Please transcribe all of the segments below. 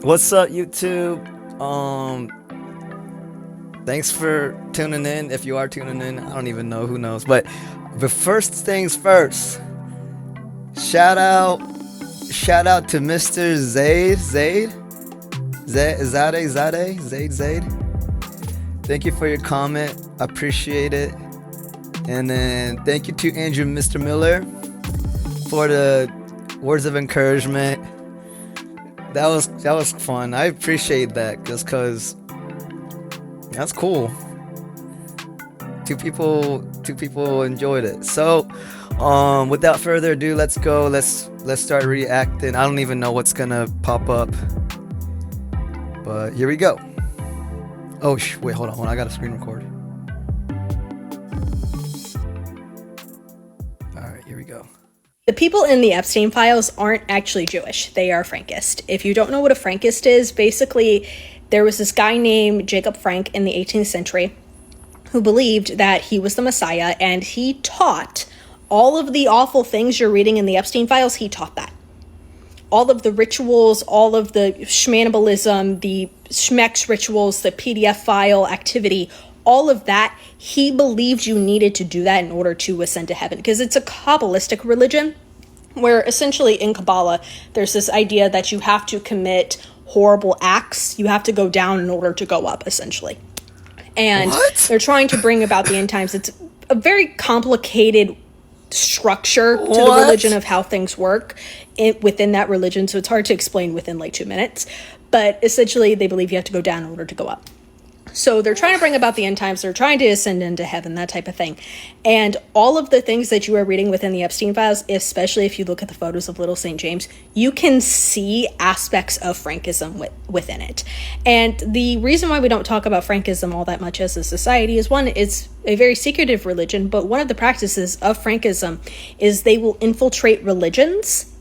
What's up, YouTube? Thanks for tuning in. If you are tuning in, I don't even know, who knows. But first things first, shout out, shout out to Mr. Zaid. Thank you for your comment. I appreciate it. And then thank you to Andrew, Mr. Miller, for the words of encouragement. That was fun. I appreciate that just because that's cool. Two people enjoyed it. So, without further ado, let's go. Let's start reacting. I don't even know what's gonna pop up, but here we go. Oh wait, hold on. I got a screen record. All right, here we go. The people in the Epstein files aren't actually Jewish. They are Frankist. If you don't know what a Frankist is, basically, there was this guy named Jacob Frank in the 18th century who believed that he was the Messiah, and he taught all of the awful things you're reading in the Epstein files. He taught that. All of the rituals, all of the shmanibalism, the Schmex rituals, the PDF file activity, all of that, he believed you needed to do that in order to ascend to heaven, because it's a Kabbalistic religion where essentially in Kabbalah, there's this idea that you have to commit horrible acts. You have to go down in order to go up, essentially. And they're trying to bring about the end times. It's a very complicated structure to the religion of how things work within that religion. So it's hard to explain within like 2 minutes. But essentially, they believe you have to go down in order to go up. So they're trying to bring about the end times. They're trying to ascend into heaven, that type of thing. And all of the things that you are reading within the Epstein files, especially if you look at the photos of Little St. James, you can see aspects of Frankism within it. And the reason why we don't talk about Frankism all that much as a society is, one, it's a very secretive religion, but one of the practices of Frankism is they will infiltrate religions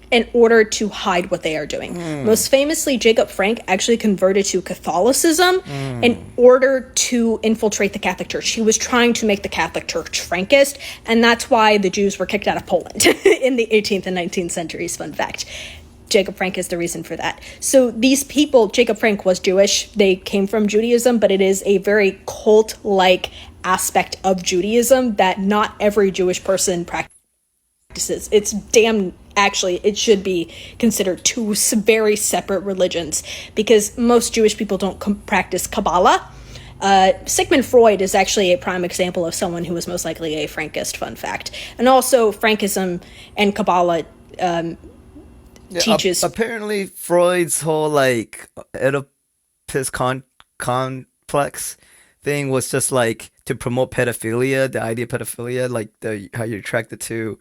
in order to hide what they are doing. Most famously, Jacob Frank actually converted to Catholicism in order to infiltrate the Catholic Church. He was trying to make the Catholic Church Frankist, and that's why the Jews were kicked out of Poland in the 18th and 19th centuries, fun fact. Jacob Frank is the reason for that. So these people, Jacob Frank was Jewish, they came from Judaism, but it is a very cult-like aspect of Judaism that not every Jewish person practices. It's actually, it should be considered two very separate religions, because most Jewish people don't practice Kabbalah. Sigmund Freud is actually a prime example of someone who was most likely a Frankist, fun fact. And also, Frankism and Kabbalah teaches... Apparently, Freud's whole, like, Oedipus complex thing was just, like, to promote pedophilia, the idea of pedophilia, like, how you're attracted to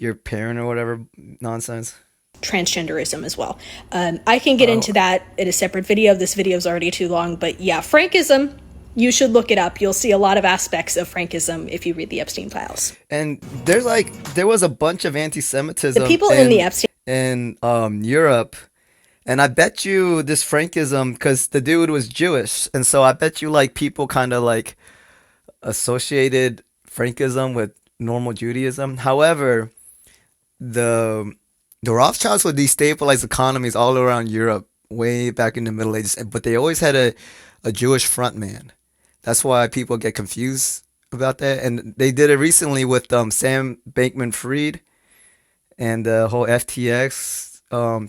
your parent or whatever nonsense. Transgenderism as well. I can get into that in a separate video. This video is already too long, but yeah, Frankism, you should look it up. You'll see a lot of aspects of Frankism if you read the Epstein files. And there was a bunch of anti-Semitism The people in the Epstein in Europe, and I bet you this Frankism, because the dude was Jewish, and so I bet you like people kind of like associated Frankism with normal Judaism. However, the Rothschilds would destabilize economies all around Europe way back in the Middle Ages, but they always had a Jewish front man. That's why people get confused about that. And they did it recently with Sam Bankman-Fried and the whole FTX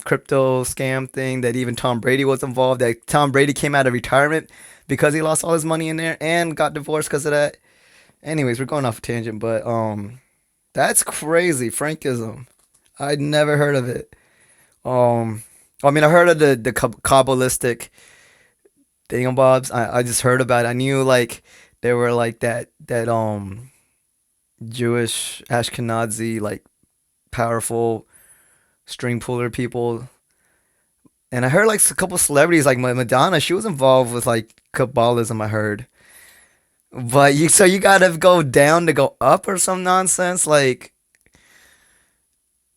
crypto scam thing that even Tom Brady was involved. That Tom Brady came out of retirement because he lost all his money in there and got divorced because of that. Anyways, we're going off a tangent, but that's crazy. Frankism. I'd never heard of it. I mean, I heard of the Kabbalistic thingamabobs. I just heard about it. I knew like there were like that Jewish Ashkenazi like powerful string puller people, and I heard like a couple celebrities like Madonna. She was involved with like Kabbalism. I heard. But you gotta go down to go up or some nonsense like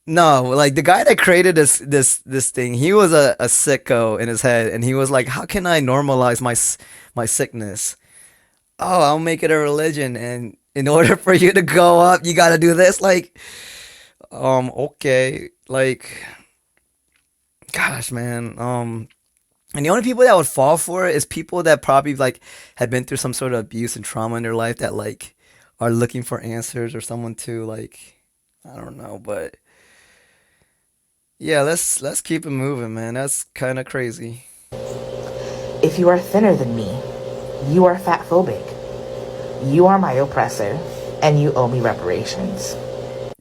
no, like the guy that created this thing, he was a sicko in his head, and he was like, how can I normalize my sickness? Oh, I'll make it a religion, and in order for you to go up, you gotta do this. Like, okay, like Gosh, man. And the only people that would fall for it is people that probably like had been through some sort of abuse and trauma in their life that like are looking for answers or someone to like I don't know, but yeah, let's keep it moving, man. That's kind of crazy. If you are thinner than me, you are fat phobic. You are my oppressor, and you owe me reparations.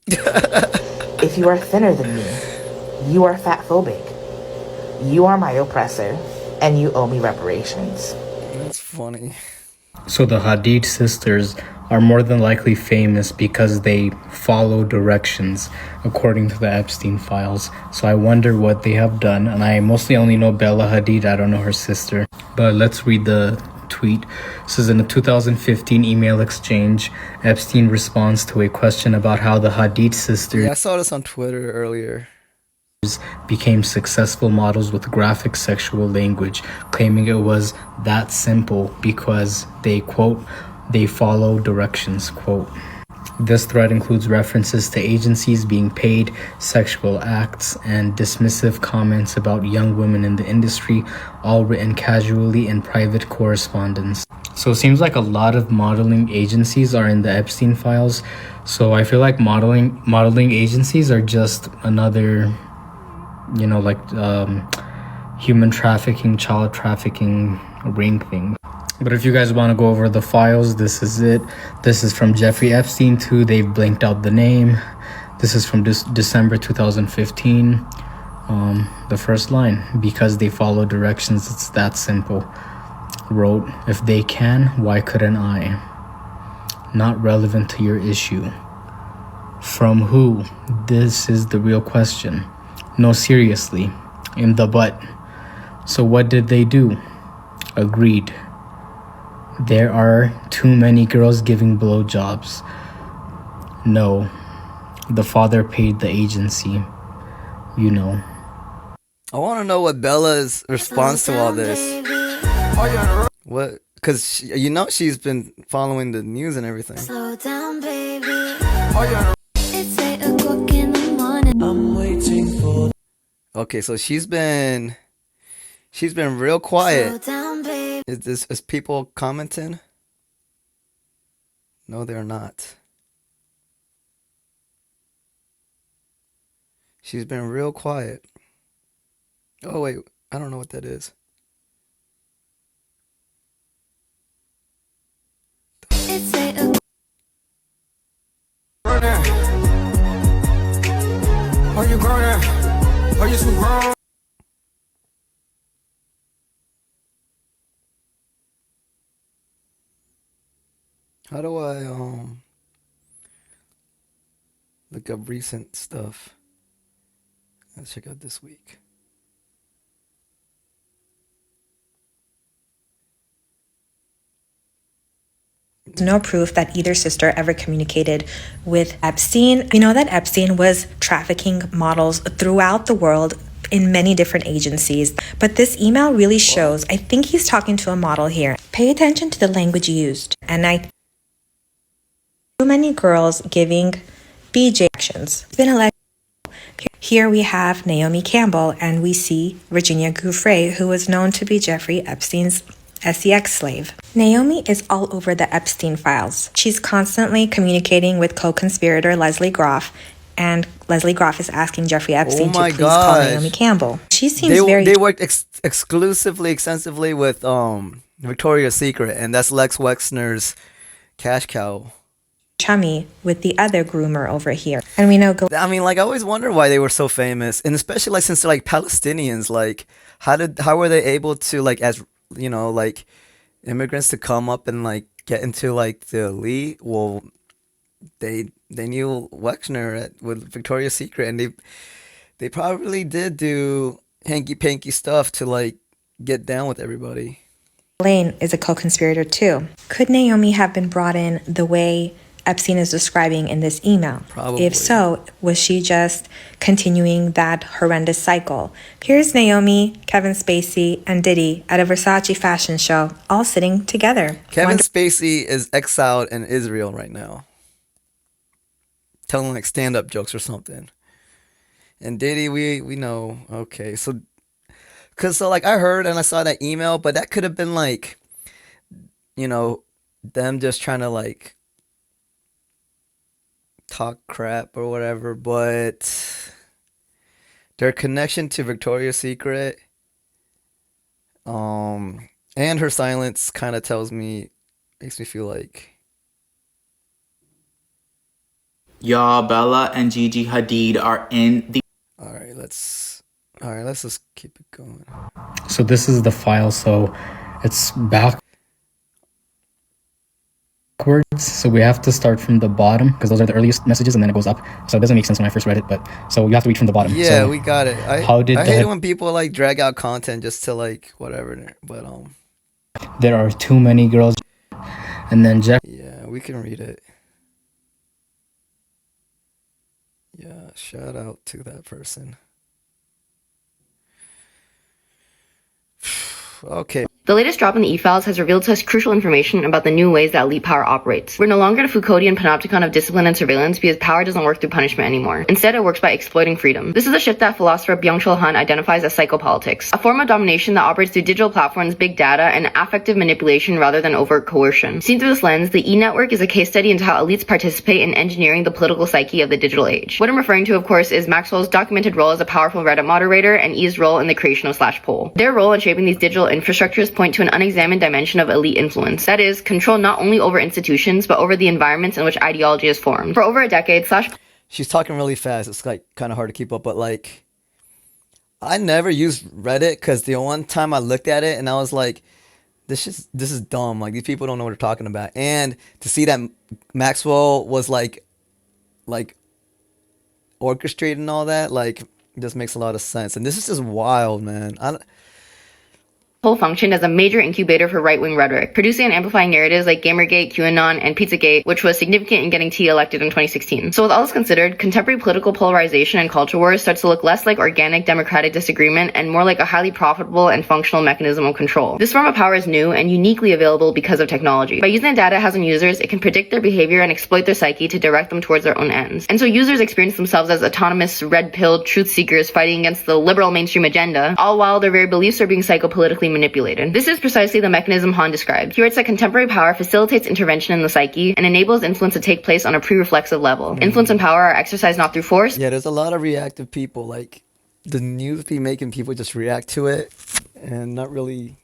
If you are thinner than me, you are fat phobic. You are my oppressor, and you owe me reparations. That's funny. So the Hadid sisters are more than likely famous because they follow directions according to the Epstein files. So I wonder what they have done. And I mostly only know Bella Hadid. I don't know her sister. But let's read the tweet. This is in a 2015 email exchange. Epstein responds to a question about how the Hadid sisters Yeah, I saw this on Twitter earlier. became successful models with graphic sexual language, claiming it was that simple because they, quote, they follow directions, quote. This thread includes references to agencies being paid, sexual acts, and dismissive comments about young women in the industry, all written casually in private correspondence. So it seems like a lot of modeling agencies are in the Epstein files. So I feel like modeling agencies are just another, like human trafficking, child trafficking ring thing. But if you guys want to go over the files, this is it. This is from Jeffrey Epstein too. They've blanked out the name. This is from December 2015. The first line, because they follow directions, it's that simple. Wrote, if they can, why couldn't I? Not relevant to your issue. From who? This is the real question. No, seriously. In the butt. So what did they do? Agreed. There are too many girls giving blowjobs. No. The father paid the agency. You know. I want to know what Bella's response to all this. What? Because she's been following the news and everything. Slow down, baby. It's 8 o'clock in the morning. I'm waiting for. Okay, so she's been real quiet. Slow down, baby. Is people commenting? No, they're not. She's been real quiet. Oh wait, I don't know what that is. It's 8 o'clock. Are you grown now? Are you so grown? How do I look up recent stuff? Let's check out this week. No proof that either sister ever communicated with Epstein. We know that Epstein was trafficking models throughout the world in many different agencies, but this email really shows, I think he's talking to a model here. Pay attention to the language used. And too many girls giving BJ actions. It's been alleged. Here we have Naomi Campbell, and we see Virginia Giuffre, who was known to be Jeffrey Epstein's SEX slave. Naomi is all over the Epstein files. She's constantly communicating with co-conspirator Leslie Groff, and Leslie Groff is asking Jeffrey Epstein to please call Naomi Campbell. She seems They worked exclusively, extensively with Victoria's Secret, and that's Lex Wexner's cash cow. chummy with the other groomer over here. And we know I mean, like, I always wonder why they were so famous, and especially like since they're like Palestinians, like how were they able to, like, as like immigrants, to come up and like get into like the elite? Well, they knew Wexner with Victoria's Secret, and they probably did do hanky panky stuff to like get down with everybody. Lane is a co-conspirator too. Could Naomi have been brought in the way Epstein is describing in this email? Probably. If so, was she just continuing that horrendous cycle? Here's Naomi, Kevin Spacey, and Diddy at a Versace fashion show, all sitting together. Kevin Spacey is exiled in Israel right now, telling like stand-up jokes or something. And Diddy, we know. Okay, so cause so like I heard and I saw that email, but that could have been like, you know, them just trying to like talk crap or whatever. But their connection to Victoria's Secret, and her silence kind of tells me, makes me feel like. Y'all, Bella and Gigi Hadid are in the All right, let's just keep it going. So this is the file. So it's backwards. So we have to start from the bottom because those are the earliest messages, and then it goes up. So it doesn't make sense when I first read it, but so you have to read from the bottom. Yeah, So we got it. how did I hate it the when people like drag out content just to like whatever. But there are too many girls, and then Jeff. yeah, we can read it. Yeah, shout out to that person. Okay. The latest drop in the e-files has revealed to us crucial information about the new ways that elite power operates. We're no longer in a Foucauldian panopticon of discipline and surveillance because power doesn't work through punishment anymore. Instead, it works by exploiting freedom. This is a shift that philosopher Byung-Chul Han identifies as psychopolitics, a form of domination that operates through digital platforms, big data, and affective manipulation rather than overt coercion. Seen through this lens, the e-network is a case study into how elites participate in engineering the political psyche of the digital age. What I'm referring to, of course, is Maxwell's documented role as a powerful Reddit moderator and E's role in the creation of /poll. Their role in shaping these digital infrastructures point to an unexamined dimension of elite influence. That is, control not only over institutions, but over the environments in which ideology is formed. For over a decade, She's talking really fast. It's like kind of hard to keep up, but like I never used Reddit because the one time I looked at it and I was like, this is dumb. Like these people don't know what they're talking about. And to see that Maxwell was like orchestrating all that, like this makes a lot of sense. And this is just wild, man. Poll functioned as a major incubator for right-wing rhetoric, producing and amplifying narratives like Gamergate, QAnon, and Pizzagate, which was significant in getting T elected in 2016. So with all this considered, contemporary political polarization and culture wars starts to look less like organic democratic disagreement and more like a highly profitable and functional mechanism of control. This form of power is new and uniquely available because of technology. By using the data it has on users, it can predict their behavior and exploit their psyche to direct them towards their own ends. And so users experience themselves as autonomous, red-pilled truth seekers fighting against the liberal mainstream agenda, all while their very beliefs are being psychopolitically manipulated. This is precisely the mechanism Han described. He writes that contemporary power facilitates intervention in the psyche and enables influence to take place on a pre-reflexive level. Influence and power are exercised not through force. Yeah, there's a lot of reactive people. Like the news be making people just react to it and not really.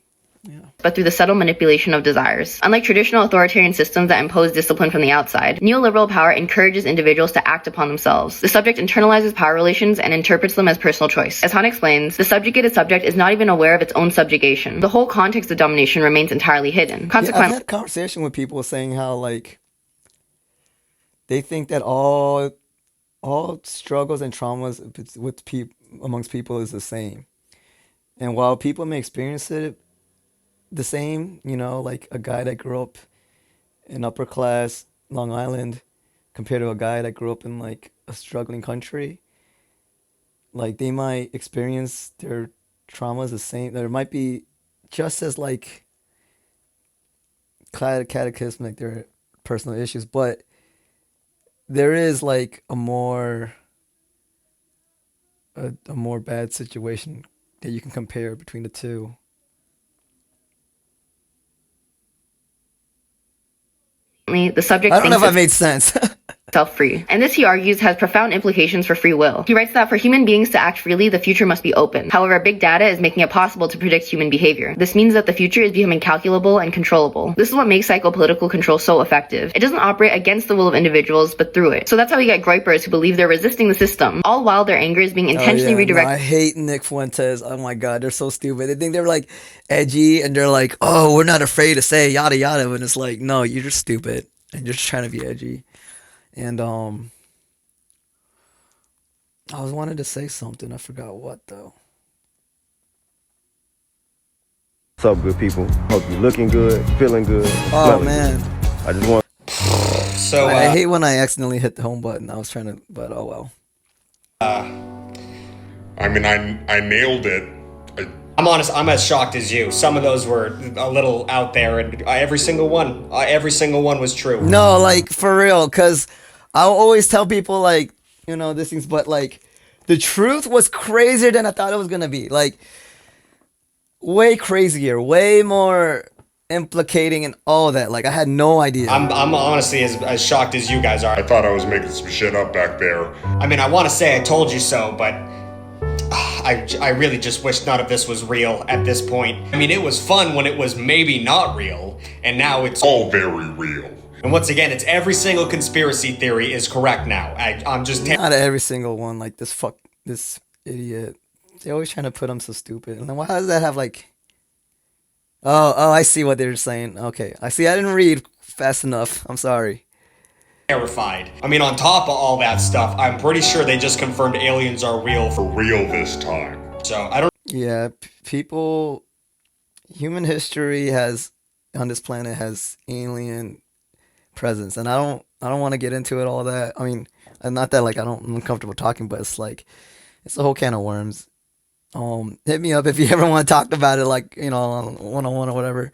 Yeah. But through the subtle manipulation of desires. Unlike traditional authoritarian systems that impose discipline from the outside, neoliberal power encourages individuals to act upon themselves. The subject internalizes power relations and interprets them as personal choice. As Han explains, the subjugated subject is not even aware of its own subjugation. The whole context of domination remains entirely hidden. Consequently, I've had a conversation with people saying how like they think that all struggles and traumas with amongst people is the same. And while people may experience it the same, like a guy that grew up in upper class Long Island compared to a guy that grew up in like a struggling country, like they might experience their traumas the same. There might be just as like cataclysmic their personal issues, but there is like a more bad situation that you can compare between the two. The subject I don't know if I made sense. self-free. And this, he argues, has profound implications for free will. He writes that for human beings to act freely, the future must be open. However, big data is making it possible to predict human behavior. This means that the future is becoming calculable and controllable. This is what makes psychopolitical control so effective. It doesn't operate against the will of individuals, but through it. So that's how we get groypers who believe they're resisting the system, all while their anger is being intentionally redirected. No, I hate Nick Fuentes. Oh my God, they're so stupid. They think they're like edgy and they're like, oh, we're not afraid to say yada yada. And it's like, no, you're just stupid and you're just trying to be edgy. And I was wanted to say something. I forgot what though. What's up, good people? Hope you're looking good, feeling good. Oh man, I just want. So I hate when I accidentally hit the home button. I was trying to, but oh well. I mean, I nailed it. I'm honest. I'm as shocked as you. Some of those were a little out there, and every single one was true. No, like for real, because I always tell people like, these things, but like The truth was crazier than I thought it was gonna be. Like way crazier, way more implicating and all that. Like I had no idea. I'm honestly as shocked as you guys are. I thought I was making some shit up back there. I mean, I want to say I told you so, but I really just wish none of this was real at this point. I mean, it was fun when it was maybe not real, and now it's all very real. And once again, it's every single conspiracy theory is correct now. I'm just not every single one. Like this idiot. They always trying to put him so stupid. And then why does that have like? Oh, I see what they're saying. Okay, I see. I didn't read fast enough. I'm sorry. Terrified. I mean, on top of all that stuff, I'm pretty sure they just confirmed aliens are real for real this time. So I don't. Yeah, people. Human history has on this planet has alien presence, and I don't want to get into it all that. I mean, not that like I'm uncomfortable talking, but it's like it's a whole can of worms. Hit me up if you ever want to talk about it, like one-on-one or whatever.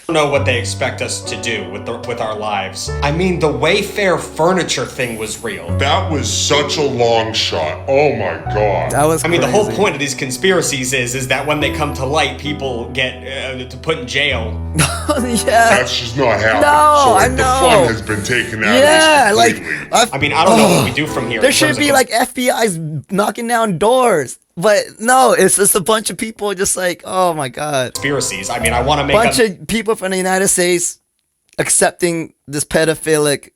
I don't know what they expect us to do with our lives. I mean, the Wayfair furniture thing was real. That was such a long shot. Oh my god. That was. I mean, the whole point of these conspiracies is that when they come to light, people get to put in jail. Yeah. That's just not happening. No, so, like, I know. The fun has been taken out of this completely. I mean, I don't know what we do from here. There should be like FBI's knocking down doors. But no, it's just a bunch of people just like, oh my god. Conspiracies. I mean, I want to make bunch of people from the United States accepting this pedophilic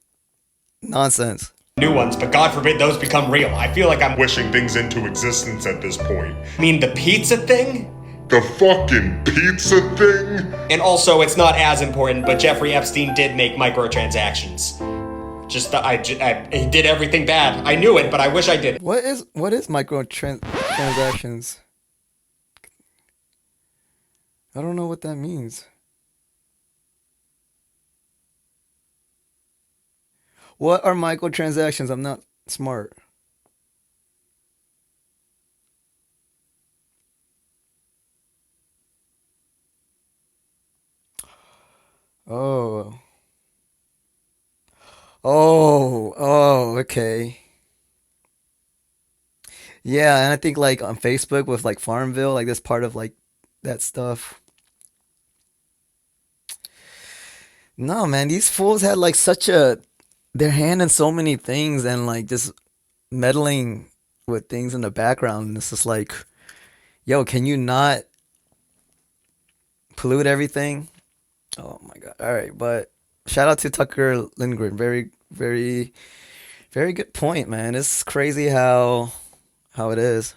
nonsense. New ones, but God forbid those become real. I feel like I'm wishing things into existence at this point. I mean, the pizza thing? The fucking pizza thing? And also, it's not as important, but Jeffrey Epstein did make microtransactions. He did everything bad. I knew it, but I wish I did. What is microtransactions? I don't know what that means. What are microtransactions? I'm not smart. Oh. Okay. Yeah, and I think like on Facebook with like Farmville, like that's part of like that stuff. No, man, these fools had like their hand in so many things and like just meddling with things in the background. And it's just like, yo, can you not pollute everything? Oh my god. All right, but shout out to Tucker Lindgren. Very, very, very good point, man. It's crazy how it is.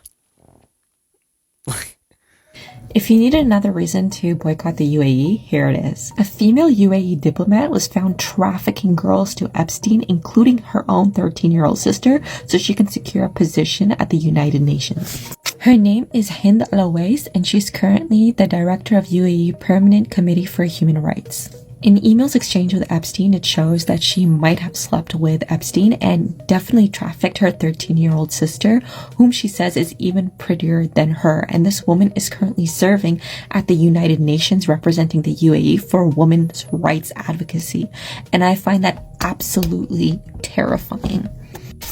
If you need another reason to boycott the UAE, here it is. A female UAE diplomat was found trafficking girls to Epstein, including her own 13-year-old sister, so she can secure a position at the United Nations. Her name is Hind Al-Awais, and she's currently the director of UAE Permanent Committee for Human Rights. In emails exchanged with Epstein, it shows that she might have slept with Epstein and definitely trafficked her 13-year-old sister, whom she says is even prettier than her. And this woman is currently serving at the United Nations representing the UAE for women's rights advocacy. And I find that absolutely terrifying.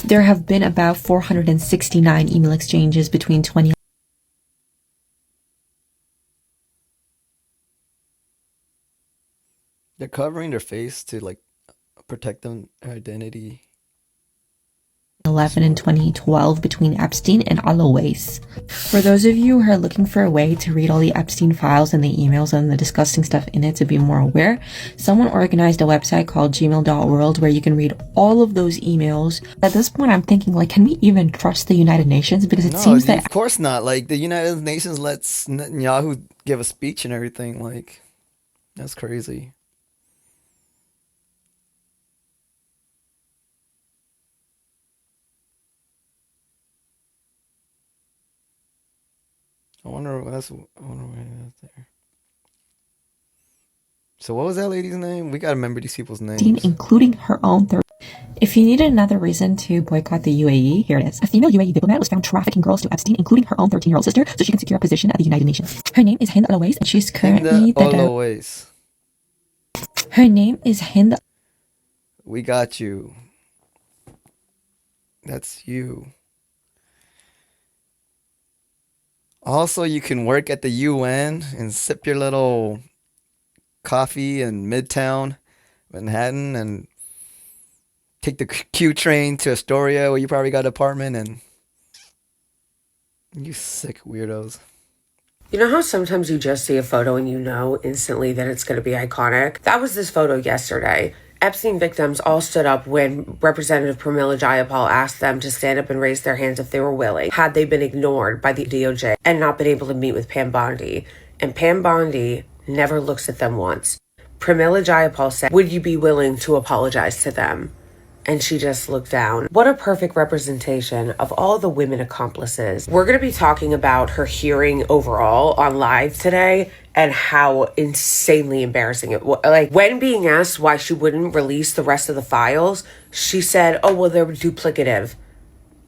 There have been about 469 email exchanges between 20. They're covering their face to like protect their identity. 2011 and 2012 between Epstein and Al-Awais. For those of you who are looking for a way to read all the Epstein files and the emails and the disgusting stuff in it to be more aware, someone organized a website called gmail.world where you can read all of those emails. At this point, I'm thinking, like, can we even trust the United Nations? Because it seems that... Of course not. Like, the United Nations lets Netanyahu give a speech and everything. Like, that's crazy. I wonder why that's there. So what was that lady's name? We gotta remember these people's names. Including her own If you needed another reason to boycott the UAE, here it is. A female UAE diplomat was found trafficking girls to Epstein, including her own 13-year-old sister, so she can secure a position at the United Nations. Her name is Hind Al-Awais, and she's currently Her name is Hind. We got you. That's you. Also, you can work at the UN and sip your little coffee in Midtown Manhattan and take the Q train to Astoria where you probably got an apartment and you sick weirdos. You know how sometimes you just see a photo and you know instantly that it's going to be iconic? That was this photo yesterday. Epstein victims all stood up when Representative Pramila Jayapal asked them to stand up and raise their hands if they were willing, had they been ignored by the DOJ and not been able to meet with Pam Bondi. And Pam Bondi never looks at them once. Pramila Jayapal said, "Would you be willing to apologize to them?" And she just looked down. What a perfect representation of all the women accomplices. We're going to be talking about her hearing overall on live today and how insanely embarrassing it was. Like, when being asked why she wouldn't release the rest of the files, she said, "Oh, well, they're duplicative."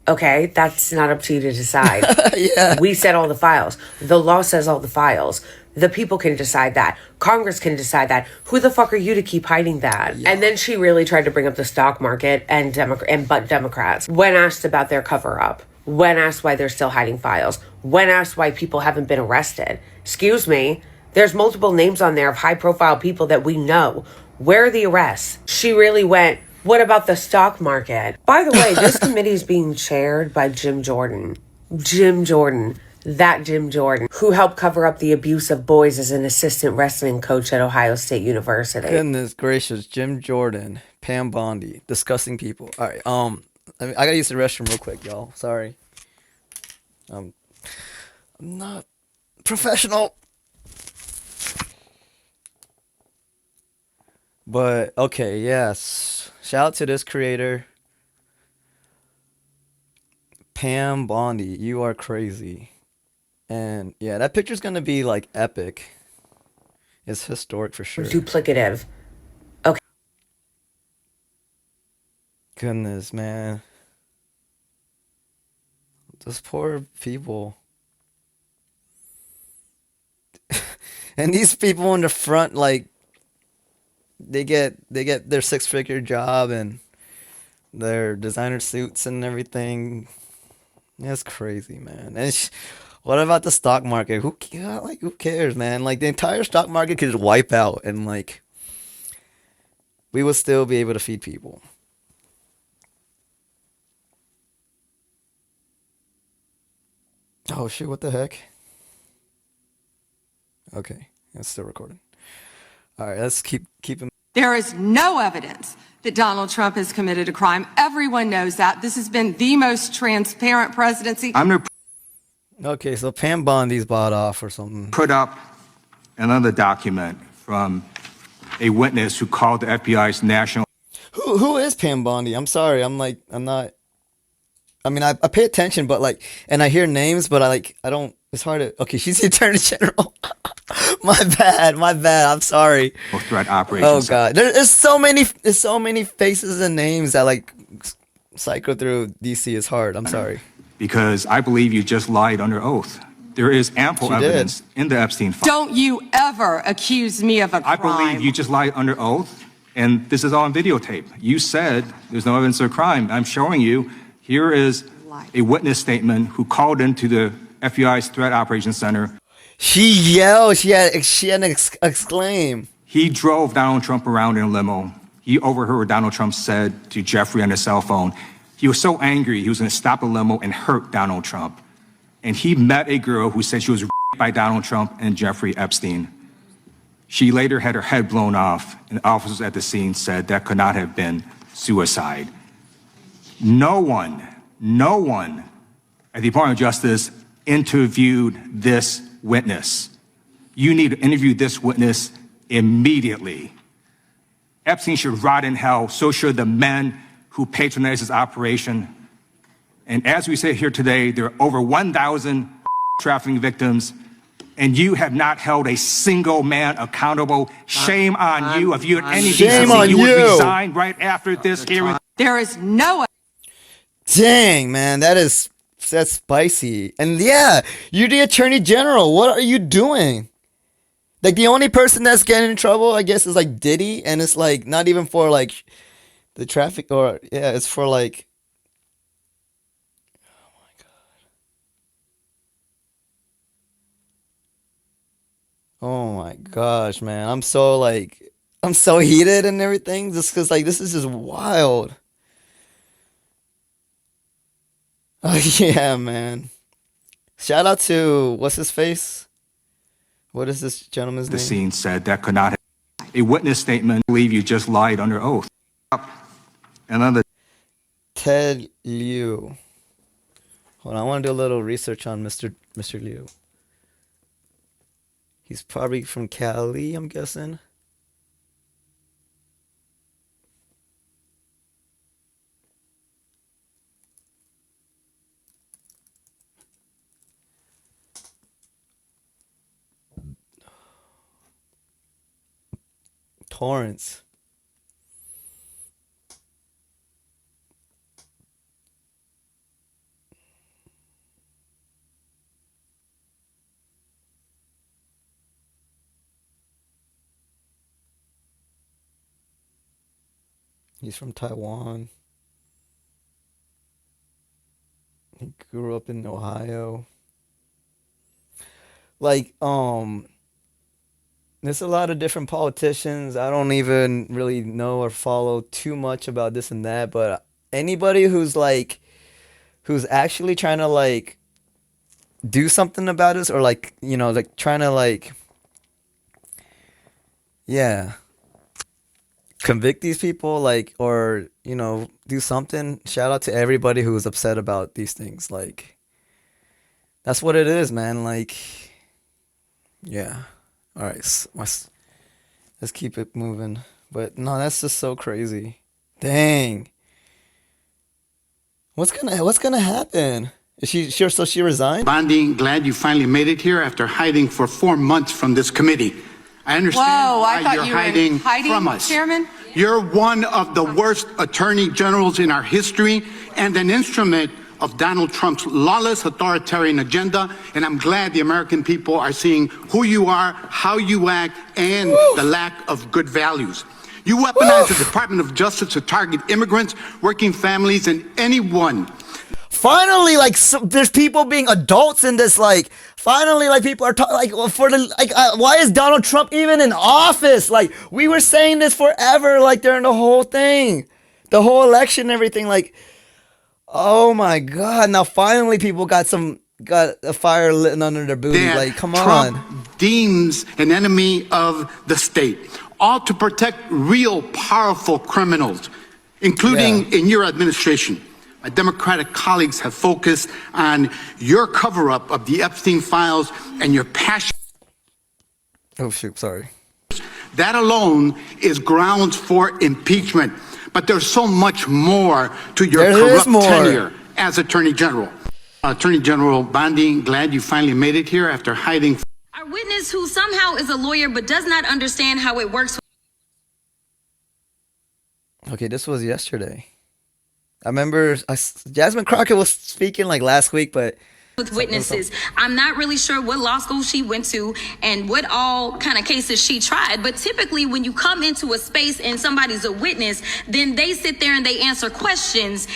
Okay, that's not up to you to decide. Yeah. We said all the files. The law says all the files. The people can decide that. Congress can decide that. Who the fuck are you to keep hiding that? Yeah. And then she really tried to bring up the stock market and Democrats. When asked about their cover-up, when asked why they're still hiding files, when asked why people haven't been arrested. Excuse me, there's multiple names on there of high-profile people that we know. Where are the arrests? She really went, what about the stock market? By the way, this committee is being chaired by Jim Jordan. Jim Jordan. That Jim Jordan, who helped cover up the abuse of boys as an assistant wrestling coach at Ohio State University. Goodness gracious, Jim Jordan, Pam Bondi, disgusting people. All right, I gotta use the restroom real quick, y'all. Sorry, I'm not professional. But okay, yes. Shout out to this creator, Pam Bondi. You are crazy. And yeah, that picture's gonna be like epic. It's historic for sure. Duplicative. Okay. Goodness, man. Those poor people. And these people in the front, like they get their six-figure job and their designer suits and everything. That's crazy, man. And what about the stock market? Who cares, man? Like the entire stock market could just wipe out and like we will still be able to feed people. Oh shit, what the heck? Okay, it's still recording. All right, let's keep him. There is no evidence that Donald Trump has committed a crime. Everyone knows that. This has been the most transparent presidency. Okay, so Pam Bondi's bought off or something. Put up another document from a witness who called the FBI's national. Who is Pam Bondi? I'm sorry. I'm not. I mean, I pay attention, but like, and I hear names, but I don't. It's hard to. Okay, she's the Attorney General. My bad. I'm sorry. Threat operations. Oh God, there's so many faces and names that like cycle through DC. Is hard. I'm sorry. Because I believe you just lied under oath. There is ample evidence in the Epstein file. Don't you ever accuse me of a crime. I believe you just lied under oath, and this is all on videotape. You said there's no evidence of a crime. I'm showing you. Here is a witness statement who called into the FBI's Threat Operations Center. She yelled. She had an exclaim. He drove Donald Trump around in a limo. He overheard what Donald Trump said to Jeffrey on his cell phone. He was so angry, he was going to stop a limo and hurt Donald Trump. And he met a girl who said she was raped by Donald Trump and Jeffrey Epstein. She later had her head blown off, and officers at the scene said that could not have been suicide. No one at the Department of Justice interviewed this witness. You need to interview this witness immediately. Epstein should rot in hell, so should the men who patronized his operation. And as we sit here today, there are over 1,000 trafficking victims, and you have not held a single man accountable. Shame on you. If you had any decency, you would resign right after this hearing. There is no. Dang, man, that's spicy. And yeah, you're the Attorney General. What are you doing? Like the only person that's getting in trouble, I guess, is like Diddy, and it's like not even for like the traffic or yeah, it's for like. Oh my God. Oh my gosh, man. I'm so heated and everything just because, like, this is just wild. Oh, yeah, man. Shout out to, what's his face? What is this gentleman's The name? scene said that could not have a witness statement. I believe you just lied under oath. Another Ted Liu. Hold on, I want to do a little research on Mr. Liu. He's probably from Cali, I'm guessing. Torrance. He's from Taiwan. He grew up in Ohio. Like, there's a lot of different politicians. I don't even really know or follow too much about this and that, but anybody who's actually trying to like do something about this or like, like trying to like, yeah, convict these people, like, or, do something. Shout out to everybody who's upset about these things. Like, that's what it is, man. Like, yeah. All right. Let's keep it moving. But no, that's just so crazy. Dang. What's gonna happen? Is she sure? So she resigned? Bondi, glad you finally made it here after hiding for 4 months from this committee. I understand Whoa, why I thought you're you were hiding from us. Chairman? You're one of the worst attorney generals in our history and an instrument of Donald Trump's lawless authoritarian agenda. And I'm glad the American people are seeing who you are, how you act, and the lack of good values. You weaponize the Department of Justice to target immigrants, working families, and anyone. Finally, like, there's people being adults in this. Like, finally, like, people are talking. Like, why is Donald Trump even in office? Like, we were saying this forever. Like, during the whole thing, the whole election, and everything. Like, oh my God! Now finally, people got a fire lit under their booty. That Like, come Trump on. deems an enemy of the state, all to protect real powerful criminals, including in your administration. My Democratic colleagues have focused on your cover-up of the Epstein files and your passion. Oh shoot! Sorry. That alone is grounds for impeachment. But there's so much more to your corrupt tenure as Attorney General. Attorney General Bondi, glad you finally made it here after hiding. Our witness, who somehow is a lawyer but does not understand how it works. Okay, this was yesterday. I remember Jasmine Crockett was speaking like last week, but With witnesses. I'm not really sure what law school she went to and what all kind of cases she tried, but typically when you come into a space and somebody's a witness, then they sit there and they answer questions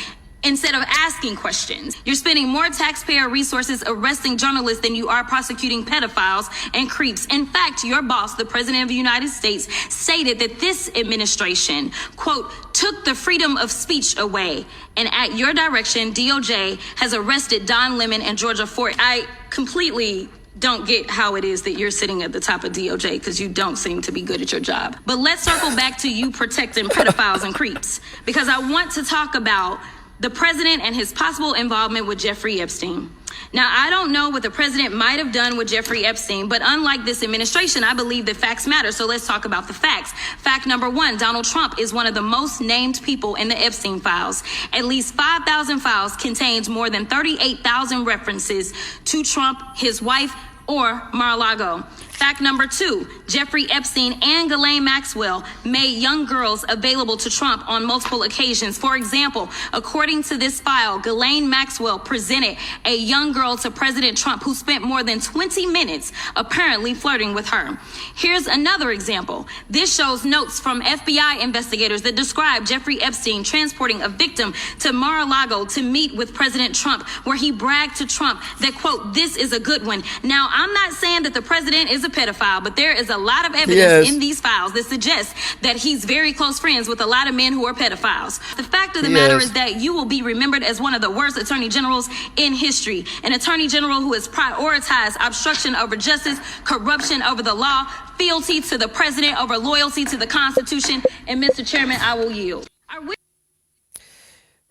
instead of asking questions. You're spending more taxpayer resources arresting journalists than you are prosecuting pedophiles and creeps. In fact, your boss, the President of the United States, stated that this administration, quote, took the freedom of speech away. And at your direction, DOJ has arrested Don Lemon and Georgia Ford. I completely don't get how it is that you're sitting at the top of DOJ because you don't seem to be good at your job. But let's circle back to you protecting pedophiles and creeps, because I want to talk about the president and his possible involvement with Jeffrey Epstein. Now, I don't know what the president might have done with Jeffrey Epstein, but unlike this administration, I believe that facts matter. So let's talk about the facts. Fact number one, Donald Trump is one of the most named people in the Epstein files. At least 5,000 files contains more than 38,000 references to Trump, his wife, or Mar-a-Lago. Fact number two, Jeffrey Epstein and Ghislaine Maxwell made young girls available to Trump on multiple occasions. For example, according to this file, Ghislaine Maxwell presented a young girl to President Trump who spent more than 20 minutes apparently flirting with her. Here's another example. This shows notes from FBI investigators that describe Jeffrey Epstein transporting a victim to Mar-a-Lago to meet with President Trump, where he bragged to Trump that, quote, this is a good one. Now, I'm not saying that the president is a pedophile, but there is a lot of evidence Yes. in these files that suggests that he's very close friends with a lot of men who are pedophiles. The fact of the matter is that you will be remembered as one of the worst attorney generals in history. An attorney general who has prioritized obstruction over justice, corruption over the law, fealty to the president over loyalty to the Constitution. And Mr. Chairman, I will yield.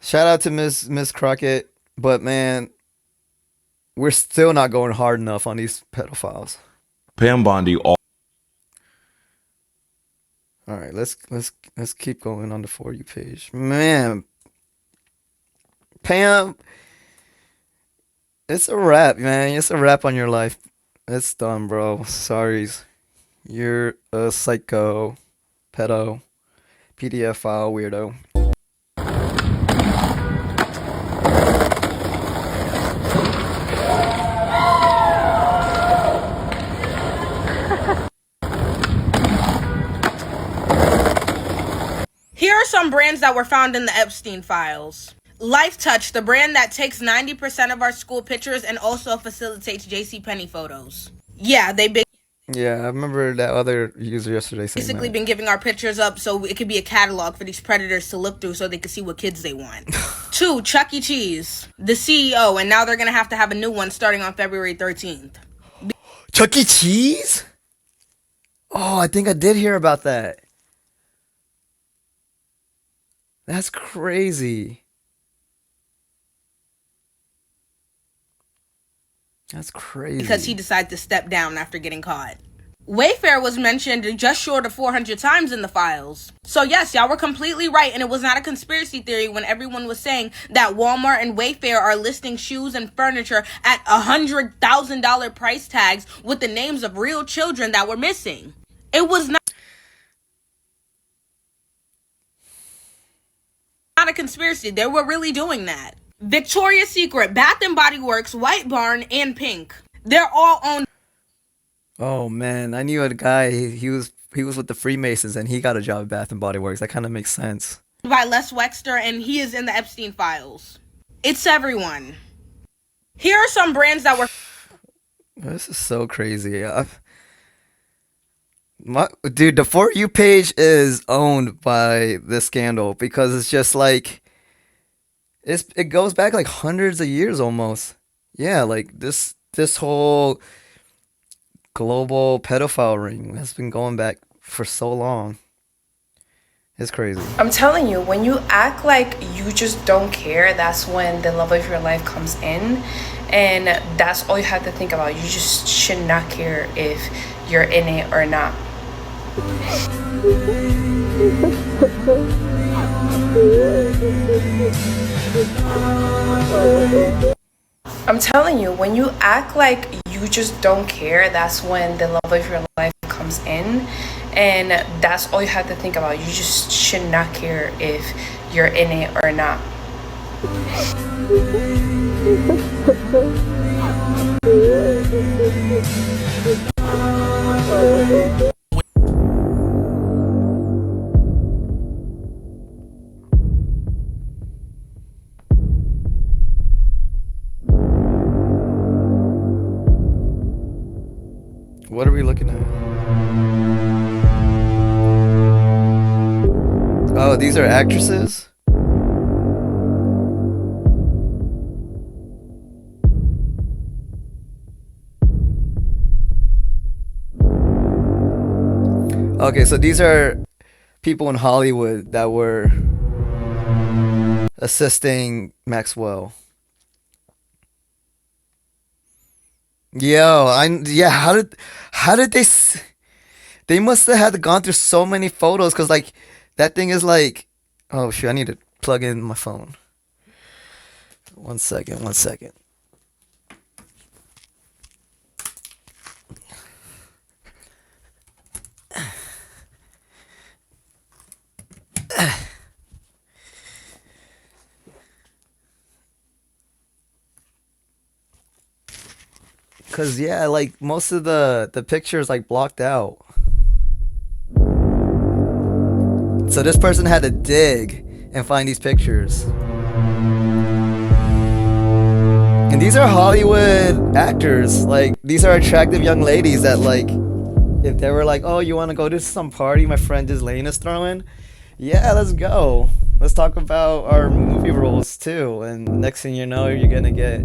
Shout out to Miss Crockett, but man, we're still not going hard enough on these pedophiles. Pam Bondi. All right, let's keep going on the For You page. Man, Pam, it's a wrap, man. It's a wrap on your life. It's done, bro. Sorry. You're a psycho, pedo, PDF file weirdo. Here are some brands that were found in the Epstein files. LifeTouch, the brand that takes 90% of our school pictures and also facilitates JCPenney photos. Yeah, they Yeah, I remember that other user yesterday saying basically that. been giving our pictures up so it could be a catalog for these predators to look through so they could see what kids they want. 2, Chuck E. Cheese, the CEO, and now they're going to have a new one starting on February 13th. Chuck E. Cheese? Oh, I think I did hear about that. That's crazy. That's crazy. Because he decided to step down after getting caught. Wayfair was mentioned just short of 400 times in the files. So yes, y'all were completely right, and it was not a conspiracy theory when everyone was saying that Walmart and Wayfair are listing shoes and furniture at $100,000 price tags with the names of real children that were missing. It was not a conspiracy. They were really doing that. Victoria's Secret, Bath and Body Works, White Barn, and Pink. They're all owned. Oh man, I knew a guy. He was with the Freemasons, and he got a job at Bath and Body Works. That kind of makes sense. By Les Wexner, and he is in the Epstein files. It's everyone. Here are some brands that were. This is so crazy. Dude, the For You page is owned by this scandal because it's just like it goes back like hundreds of years almost. Yeah, like this whole global pedophile ring has been going back for so long. It's crazy. I'm telling you, when you act like you just don't care, that's when the love of your life comes in. And that's all you have to think about. You just should not care if you're in it or not. I'm telling you, when you act like you just don't care, that's when the love of your life comes in. And that's all you have to think about. You just should not care if you're in it or not. What are we looking at? Oh, these are actresses? Okay, so these are people in Hollywood that were assisting Maxwell. Yo, how did they must have had gone through so many photos because like that thing is like, oh shit, I need to plug in my phone. One second. Cause yeah, like most of the pictures like blocked out. So this person had to dig and find these pictures. And these are Hollywood actors. Like these are attractive young ladies that like If they were like, "Oh, you want to go to some party my friend Lane is throwing?" Yeah, let's go. Let's talk about our movie roles too. And next thing you know, you're gonna get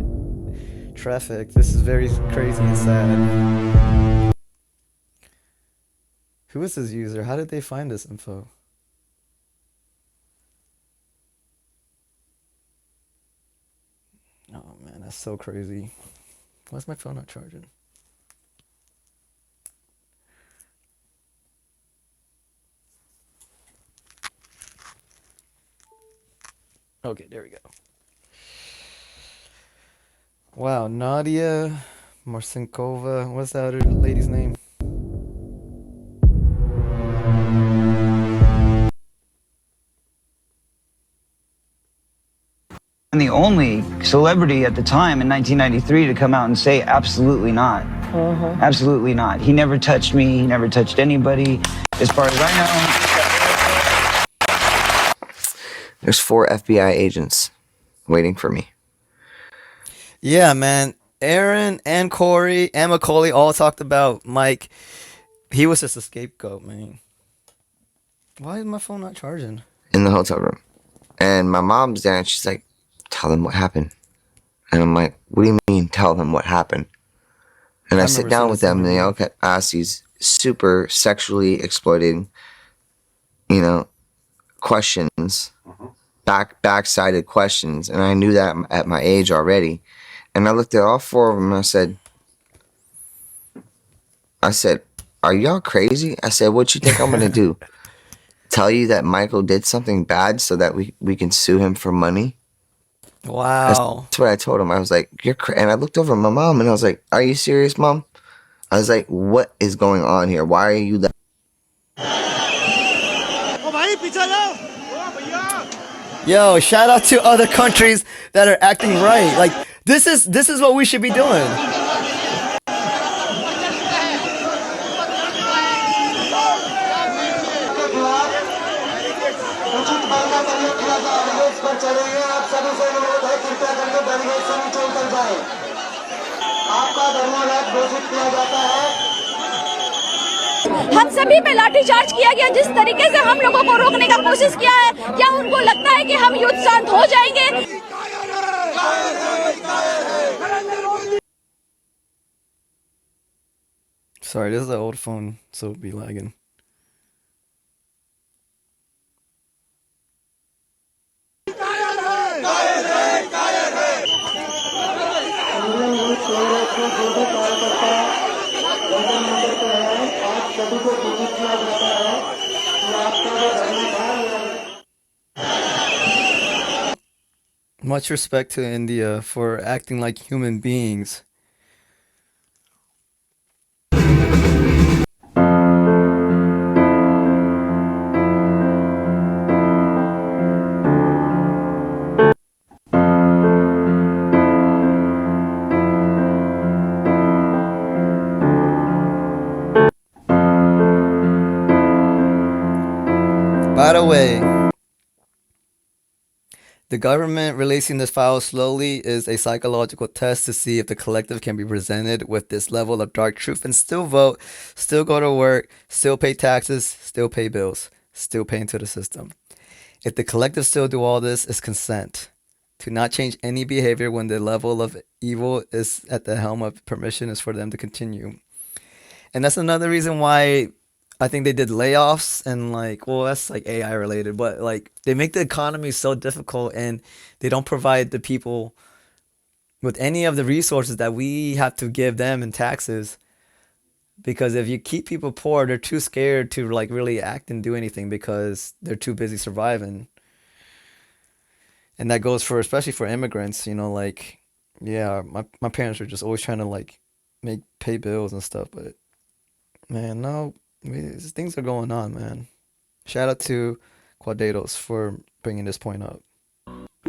trafficked. This is very crazy and sad. Who is this user? How did they find this info? Oh man, that's so crazy. Why's my phone not charging? Okay, there we go. Wow, Nadia Marcinkova. What's that other lady's name? And the only celebrity at the time in 1993 to come out and say absolutely not. Absolutely not. He never touched me. He never touched anybody. As far as I know. There's 4 FBI agents waiting for me. Yeah, man. Aaron and Corey and Macaulay all talked about Mike. He was just a scapegoat, man. Why is my phone not charging? In the hotel room. And my mom's there and she's like, tell them what happened. And I'm like, what do you mean tell them what happened? And I sit down with them and they all ask these super sexually exploiting, questions, backsided questions. And I knew that at my age already. And I looked at all 4 of them and I said, are y'all crazy? I said, what you think I'm going to do? Tell you that Michael did something bad so that we can sue him for money? Wow. That's what I told him. I was like, and I looked over at my mom and I was like, are you serious, Mom? I was like, what is going on here? Why are you Yo, shout out to other countries that are acting right. Like this is what we should be doing. हम सभी पे लाठीचार्ज किया गया। जिस तरीके से हम लोगों को रोकने का कोशिश किया है, क्या उनको लगता है कि हम युद्ध शांत हो जाएंगे? Sorry, this is an old phone, so it'll be lagging. Much respect to India for acting like human beings. By the way, the government releasing this file slowly is a psychological test to see if the collective can be presented with this level of dark truth and still vote, still go to work, still pay taxes, still pay bills, still pay into the system. If the collective still do all this, is consent to not change any behavior when the level of evil is at the helm of permission is for them to continue. And that's another reason why I think they did layoffs and well, that's like AI related, but they make the economy so difficult and they don't provide the people with any of the resources that we have to give them in taxes. Because if you keep people poor, they're too scared to really act and do anything because they're too busy surviving. And that goes for especially for immigrants, yeah, my parents are just always trying to pay bills and stuff, but man, no, these things are going on, man. Shout out to Quadrados for bringing this point up.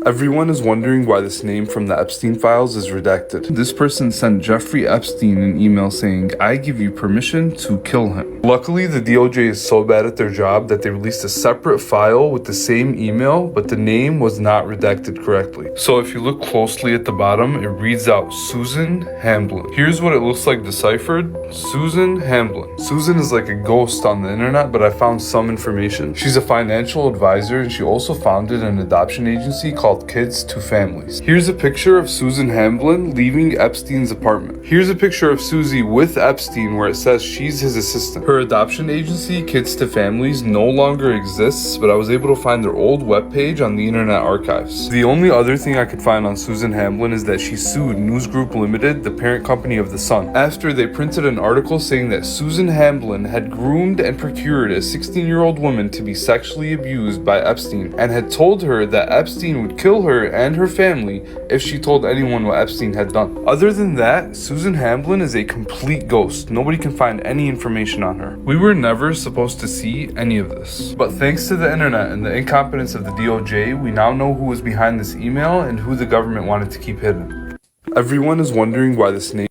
Everyone is wondering why this name from the Epstein files is redacted. This person sent Jeffrey Epstein an email saying, "I give you permission to kill him." Luckily, the DOJ is so bad at their job that they released a separate file with the same email, but the name was not redacted correctly. So if you look closely at the bottom, it reads out Susan Hamblin. Here's what it looks like deciphered. Susan Hamblin. Susan is like a ghost on the internet, but I found some information. She's a financial advisor, and she also founded an adoption agency called Kids to Families. Here's a picture of Susan Hamblin leaving Epstein's apartment. Here's a picture of Susie with Epstein where it says she's his assistant. Her adoption agency, Kids to Families, no longer exists, but I was able to find their old webpage on the Internet Archives. The only other thing I could find on Susan Hamblin is that she sued News Group Limited, the parent company of The Sun, after they printed an article saying that Susan Hamblin had groomed and procured a 16-year-old woman to be sexually abused by Epstein and had told her that Epstein would kill her and her family if she told anyone what Epstein had done. Other than that, Susan Hamblin is a complete ghost. Nobody can find any information on her. We were never supposed to see any of this. But thanks to the internet and the incompetence of the DOJ, we now know who was behind this email and who the government wanted to keep hidden. Everyone is wondering why this name.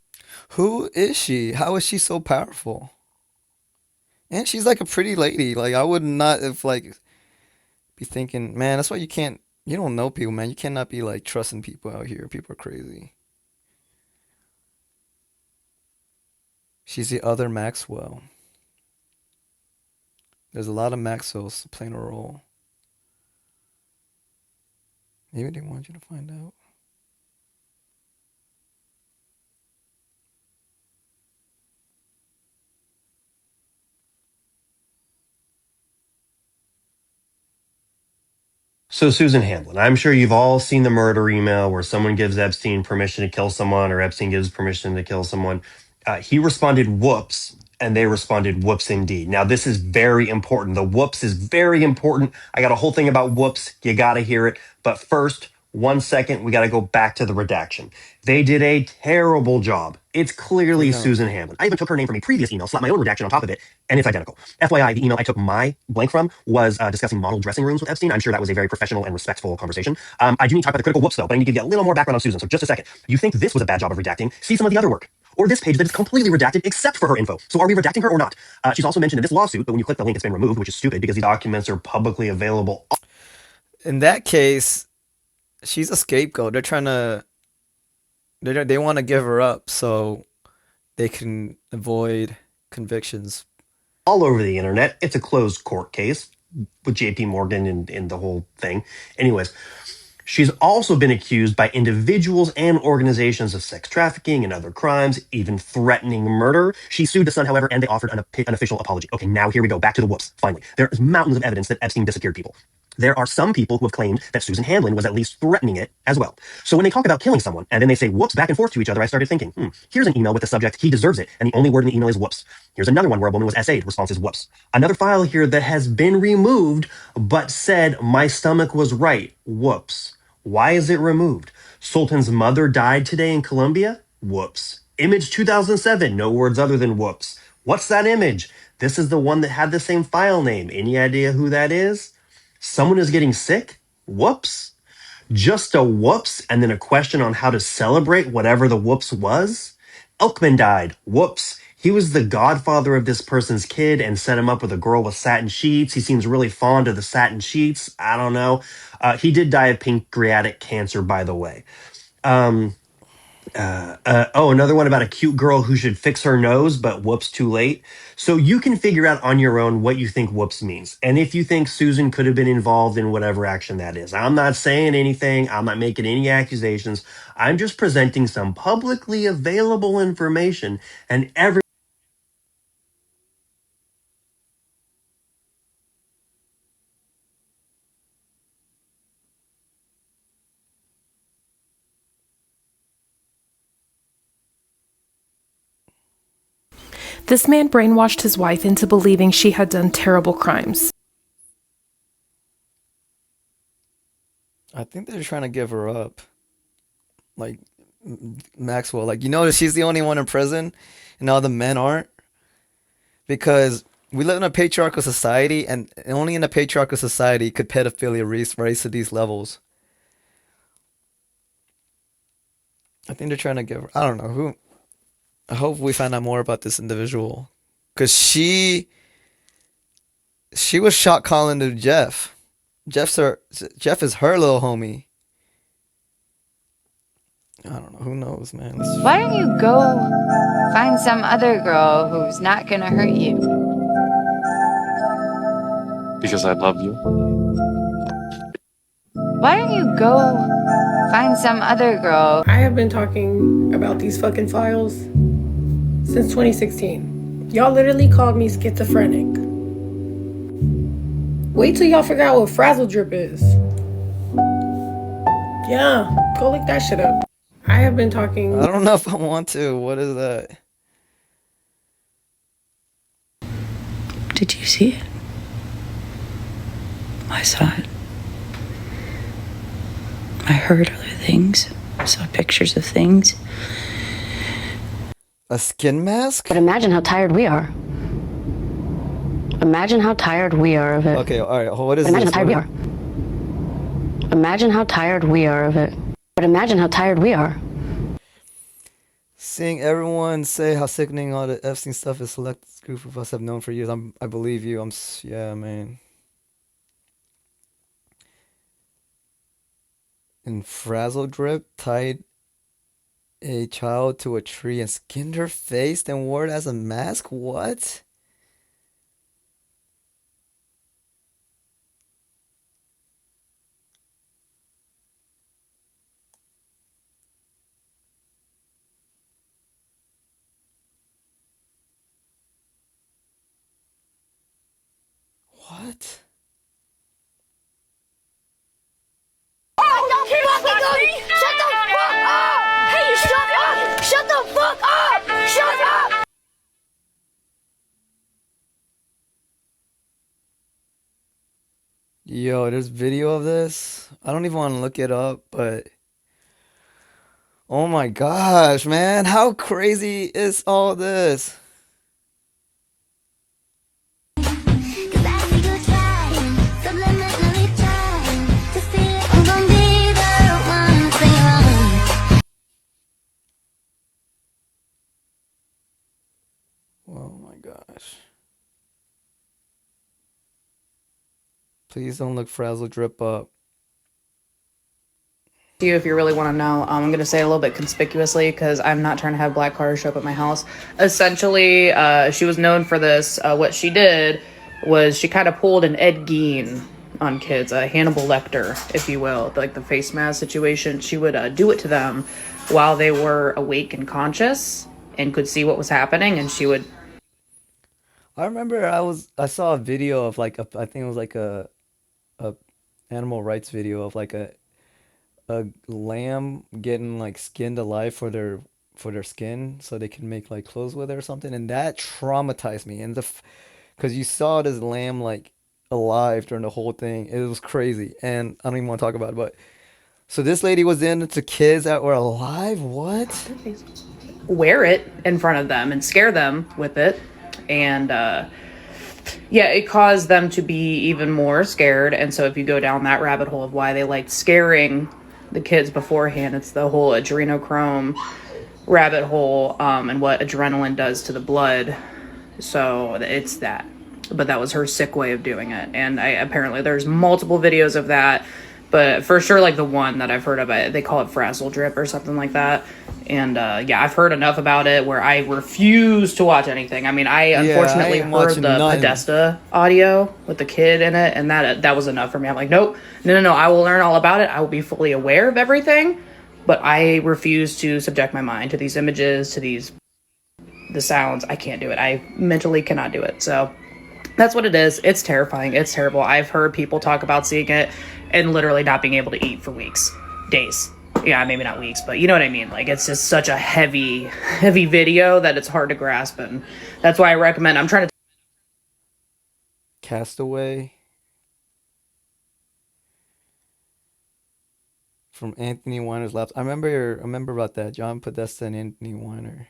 Who is she? How is she so powerful? And she's like a pretty lady. Like I would not if like be thinking, man, that's why you don't know people, man. You cannot be like trusting people out here. People are crazy. She's the other Maxwell. There's a lot of Maxwells playing a role. Maybe they want you to find out. So, Susan Hamlin, I'm sure you've all seen the murder email where someone gives Epstein permission to kill someone or Epstein gives permission to kill someone. He responded, whoops, and they responded, whoops, indeed. Now, this is very important. The whoops is very important. I got a whole thing about whoops. You got to hear it. But first, 1 second, we got to go back to the redaction. They did a terrible job. It's clearly Yeah. Susan Hamlin. I even took her name from a previous email, slapped my own redaction on top of it, and it's identical. FYI, the email I took my blank from was discussing model dressing rooms with Epstein. I'm sure that was a very professional and respectful conversation. I do need to talk about the critical whoops, though, but I need to give you a little more background on Susan. So just a second. You think this was a bad job of redacting? See some of the other work. Or this page that is completely redacted except for her info. So are we redacting her or not? She's also mentioned in this lawsuit, but when you click the link, it's been removed, which is stupid because these documents are publicly available. In that case, she's a scapegoat. They want to give her up so they can avoid convictions. All over the internet. It's a closed court case with JP Morgan and the whole thing. Anyways, she's also been accused by individuals and organizations of sex trafficking and other crimes, even threatening murder. She sued The Sun, however, and they offered an official apology. Okay, now here we go. Back to the whoops. Finally, there's mountains of evidence that Epstein disappeared people. There are some people who have claimed that Susan Hamlin was at least threatening it as well. So when they talk about killing someone and then they say whoops back and forth to each other, I started thinking, here's an email with the subject, he deserves it. And the only word in the email is whoops. Here's another one where a woman was essayed. Response is whoops. Another file here that has been removed but said my stomach was right. Whoops. Why is it removed? Sultan's mother died today in Colombia? Whoops. Image 2007. No words other than whoops. What's that image? This is the one that had the same file name. Any idea who that is? Someone is getting sick? Whoops. Just a whoops and then a question on how to celebrate whatever the whoops was? Elkman died. Whoops. He was the godfather of this person's kid and set him up with a girl with satin sheets. He seems really fond of the satin sheets. I don't know. He did die of pancreatic cancer, by the way. Another one about a cute girl who should fix her nose, but whoops, too late. So you can figure out on your own what you think whoops means. And if you think Susan could have been involved in whatever action that is. I'm not saying anything. I'm not making any accusations. I'm just presenting some publicly available information and This man brainwashed his wife into believing she had done terrible crimes. I think they're trying to give her up. Like Maxwell, like she's the only one in prison and all the men aren't. Because we live in a patriarchal society and only in a patriarchal society could pedophilia rise to these levels. I think they're trying to give. I don't know who. I hope we find out more about this individual, cause she was shot calling to Jeff. Jeff is her little homie. I don't know. Who knows, man? Why don't you go find some other girl who's not gonna hurt you? Because I love you. Why don't you go find some other girl? I have been talking about these fucking files since 2016. Y'all literally called me schizophrenic. Wait till y'all figure out what frazzle drip is. Yeah, go look that shit up. I have been talking. I don't know if I want to. What is that? Did you see it? I saw it. I heard other things. Saw pictures of things. A skin mask? But imagine how tired we are. Imagine how tired we are of it. Okay, all right. What is But imagine this? how tired we are. Imagine how tired we are of it. But imagine how tired we are. Seeing everyone say how sickening all the Epstein stuff is, select group of us have known for years. I believe you. Yeah, man. And frazzle drip tied a child to a tree and skinned her face, then wore it as a mask. What? What? Keep fucking going! Shut the fuck up! Hey, shut up! Shut the fuck up! Shut up! Yo, there's video of this. I don't even want to look it up, but oh my gosh, man, how crazy is all this? Oh my gosh. Please don't look frazzle drip up. You if you really want to know. I'm going to say it a little bit conspicuously because I'm not trying to have black cars show up at my house. Essentially, she was known for this. What she did was she kind of pulled an Ed Gein on kids, a Hannibal Lecter, if you will, like the face mask situation. She would do it to them while they were awake and conscious and could see what was happening, and she would. I remember I saw a video of like I think it was like a animal rights video of like a lamb getting like skinned alive for their skin so they can make like clothes with it or something, and that traumatized me. And because you saw this lamb like alive during the whole thing, it was crazy, and I don't even want to talk about it. But so this lady was into kids that were alive. What? Wear it in front of them and scare them with it, and yeah, it caused them to be even more scared. And so if you go down that rabbit hole of why they liked scaring the kids beforehand, it's the whole adrenochrome rabbit hole, and what adrenaline does to the blood. So it's that. But that was her sick way of doing it. And apparently there's multiple videos of that. But for sure, like the one that I've heard of, they call it frazzle drip or something like that. And yeah, I've heard enough about it where I refuse to watch anything. I mean, I unfortunately heard the Podesta audio with the kid in it, and that was enough for me. I'm like, nope, no, I will learn all about it. I will be fully aware of everything, but I refuse to subject my mind to these images, to the sounds. I can't do it. I mentally cannot do it. So that's what it is. It's terrifying. It's terrible. I've heard people talk about seeing it and literally not being able to eat for weeks, days. Yeah, maybe not weeks, but you know what I mean? Like, it's just such a heavy video that it's hard to grasp. And that's why I recommend, I'm trying to. Castaway from Anthony Weiner's Labs. I remember about that. John Podesta and Anthony Weiner.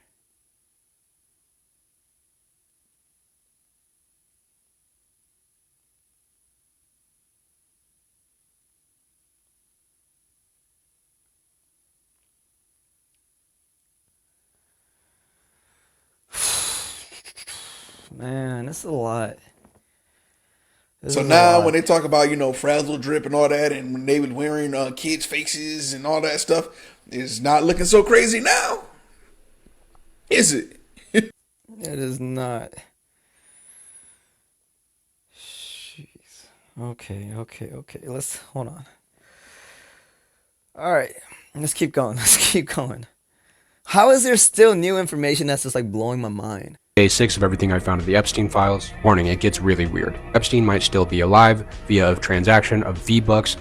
Man, this is a lot. This So is a now when lot. they talk about, frazzle drip and all that, and when they were wearing kids' faces and all that stuff, it's not looking so crazy now, is it? It is not. Jeez. Okay, okay, okay. Let's hold on. All right. Let's keep going. Let's keep going. How is there still new information that's just like blowing my mind? Day 6 of everything I found of the Epstein files. Warning, it gets really weird. Epstein might still be alive via a transaction of V-Bucks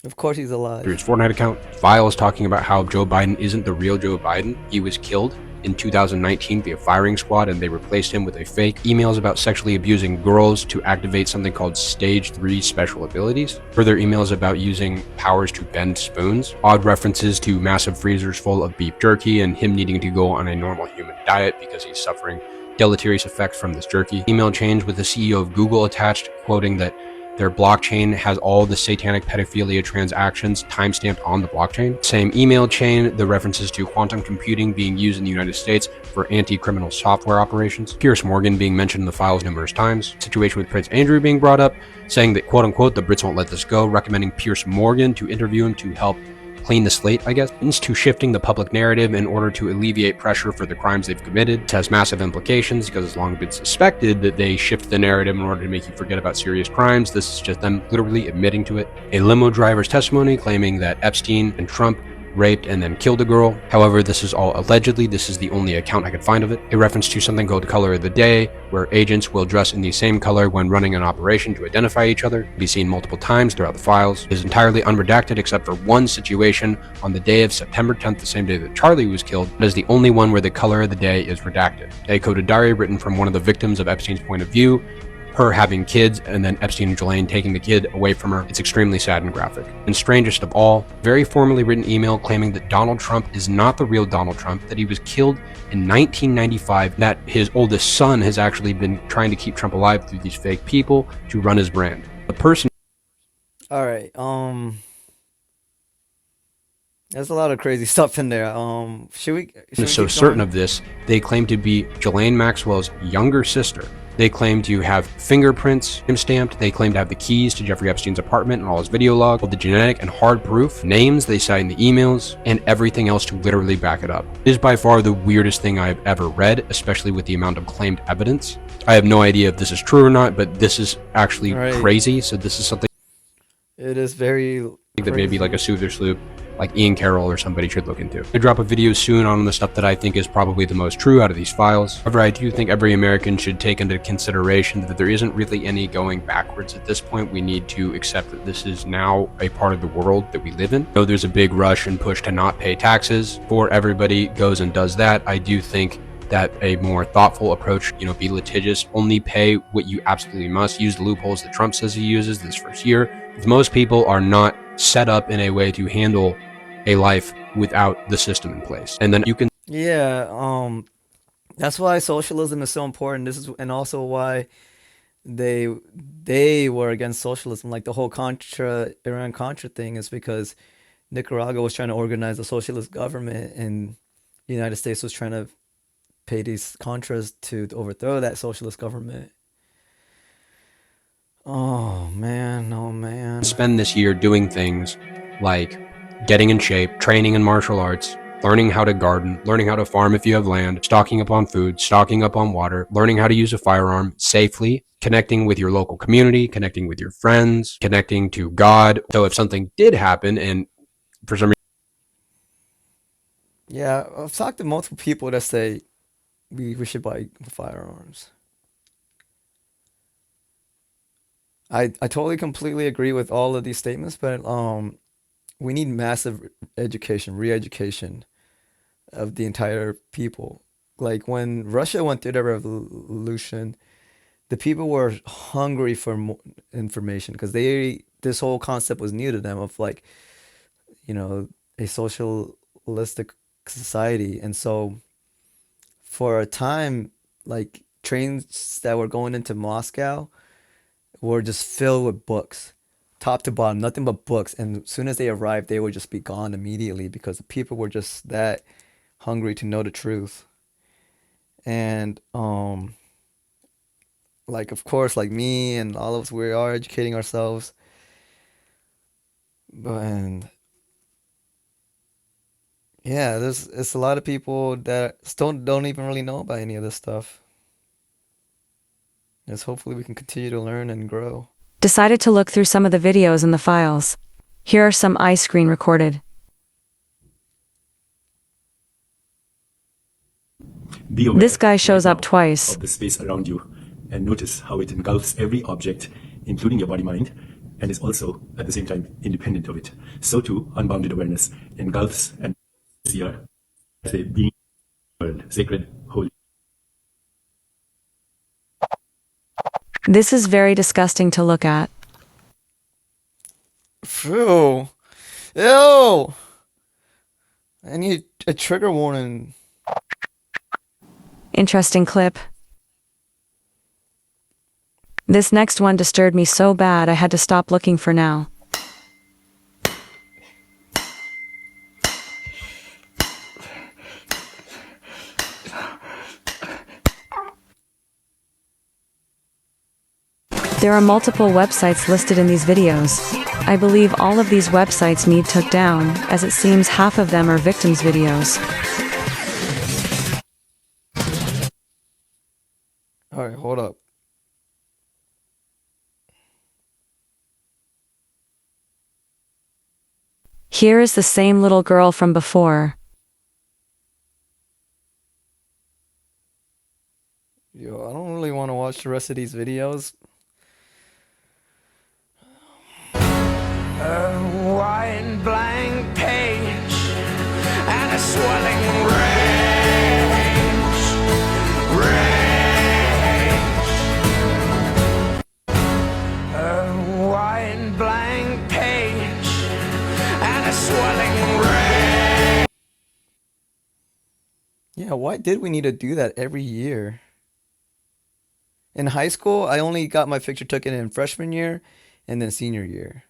Of course he's through alive. his Fortnite account. Files talking about how Joe Biden isn't the real Joe Biden. He was killed in 2019 via firing squad and they replaced him with a fake. Emails about sexually abusing girls to activate something called stage 3 special abilities. Further emails about using powers to bend spoons. Odd references to massive freezers full of beef jerky and him needing to go on a normal human diet because he's suffering deleterious effects from this jerky. Email chains with the CEO of Google attached, quoting that their blockchain has all the satanic pedophilia transactions timestamped on the blockchain. Same email chain, the references to quantum computing being used in the United States for anti-criminal software operations. Piers Morgan being mentioned in the files numerous times. Situation with Prince Andrew being brought up, saying that quote unquote, the Brits won't let this go, recommending Piers Morgan to interview him to help clean the slate, I guess, into shifting the public narrative in order to alleviate pressure for the crimes they've committed. It has massive implications because it's long been suspected that they shift the narrative in order to make you forget about serious crimes. This is just them literally admitting to it. A limo driver's testimony claiming that Epstein and Trump raped and then killed a girl. However, this is all allegedly. This is the only account I could find of it. A reference to something called Color of the Day, where agents will dress in the same color when running an operation to identify each other. Be seen multiple times throughout the files. It is entirely unredacted except for one situation on the day of September 10th, the same day that Charlie was killed. That is the only one where the color of the day is redacted. A coded diary written from one of the victims of Epstein's point of view, her having kids, and then Epstein and Ghislaine taking the kid away from her. It's extremely sad and graphic. And strangest of all, very formally written email claiming that Donald Trump is not the real Donald Trump, that he was killed in 1995, that his oldest son has actually been trying to keep Trump alive through these fake people to run his brand. The person All right. There's a lot of crazy stuff in there. Should we is so keep certain going? of this, they claim to be Ghislaine Maxwell's younger sister. They claim to have fingerprints stamped. They claim to have the keys to Jeffrey Epstein's apartment and all his video log, all the genetic and hard proof, names they cite in the emails, and everything else to literally back it up. It is by far the weirdest thing I've ever read, especially with the amount of claimed evidence. I have no idea if this is true or not, but this is actually Right. crazy. So this is something It is very that maybe like a crazy. Soother Sloop, like Ian Carroll or somebody should look into. I drop a video soon on the stuff that I think is probably the most true out of these files. However, I do think every American should take into consideration that there isn't really any going backwards at this point. We need to accept that this is now a part of the world that we live in. Though there's a big rush and push to not pay taxes before everybody goes and does that, I do think that a more thoughtful approach, be litigious, only pay what you absolutely must, use the loopholes that Trump says he uses this first year. Most people are not set up in a way to handle a life without the system in place. And then you can Yeah, that's why socialism is so important. This is and also why they they were against socialism. Like the whole Contra Iran Contra thing is because Nicaragua was trying to organize a socialist government, and the United States was trying to pay these Contras to overthrow that socialist government. Oh man, oh man. spend this year doing things like getting in shape, training in martial arts, learning how to garden, learning how to farm if you have land, stocking up on food, stocking up on water, learning how to use a firearm safely, connecting with your local community, connecting with your friends, connecting to God. So if something did happen and for some reason Yeah, I've talked to multiple people that say we should buy firearms. I totally completely agree with all of these statements, but we need massive education, re-education of the entire people. Like when Russia went through the revolution, the people were hungry for more information because this whole concept was new to them of like, you know, a socialistic society. And so for a time, like trains that were going into Moscow were just filled with books, top to bottom, nothing but books. And as soon as they arrived, they would just be gone immediately because the people were just that hungry to know the truth. and like of course, like me and all of us, we are educating ourselves, but and yeah, there's it's a lot of people that still don't even really know about any of this stuff. Just hopefully we can continue to learn and grow. Decided to look through some of the videos in the files. Here are some I screen recorded. This guy shows up twice. Of the space around you, and notice how it engulfs every object, including your body mind, and is also at the same time independent of it. So too, unbounded awareness engulfs and here as a being world, sacred, holy. This is very disgusting to look at. Phew. Ew. I need a trigger warning. Interesting clip. This next one disturbed me so bad I had to stop looking for now. There are multiple websites listed in these videos. I believe all of these websites need took down, as it seems half of them are victims' videos. All right, hold up. Here is the same little girl from before. Yo, I don't really want to watch the rest of these videos. A white blank page and a swelling rage. A white blank page and a swelling rage. Yeah, why did we need to do that every year? In high school, I only got my picture taken in freshman year and then senior year.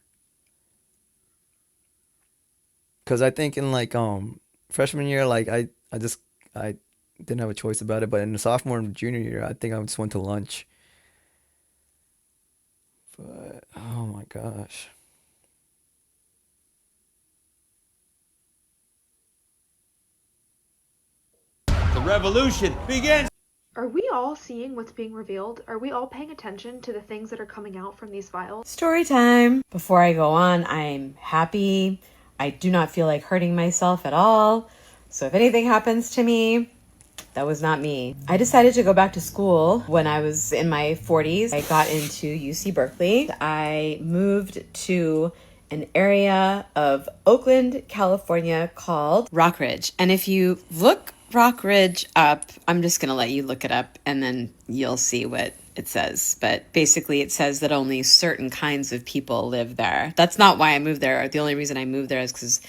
Cause I think in like freshman year, like I didn't have a choice about it, but in the sophomore and junior year, I think I just went to lunch. But oh my gosh. The revolution begins. Are we all seeing what's being revealed? Are we all paying attention to the things that are coming out from these files? Story time. Before I go on, I'm happy. I do not feel like hurting myself at all. So if anything happens to me, that was not me. I decided to go back to school when I was in my 40s. I got into UC Berkeley. I moved to an area of Oakland, California called Rockridge. And if you look Rockridge up, I'm just going to let you look it up and then you'll see what it says. But basically it says that only certain kinds of people live there. That's not why I moved there. The only reason I moved there is because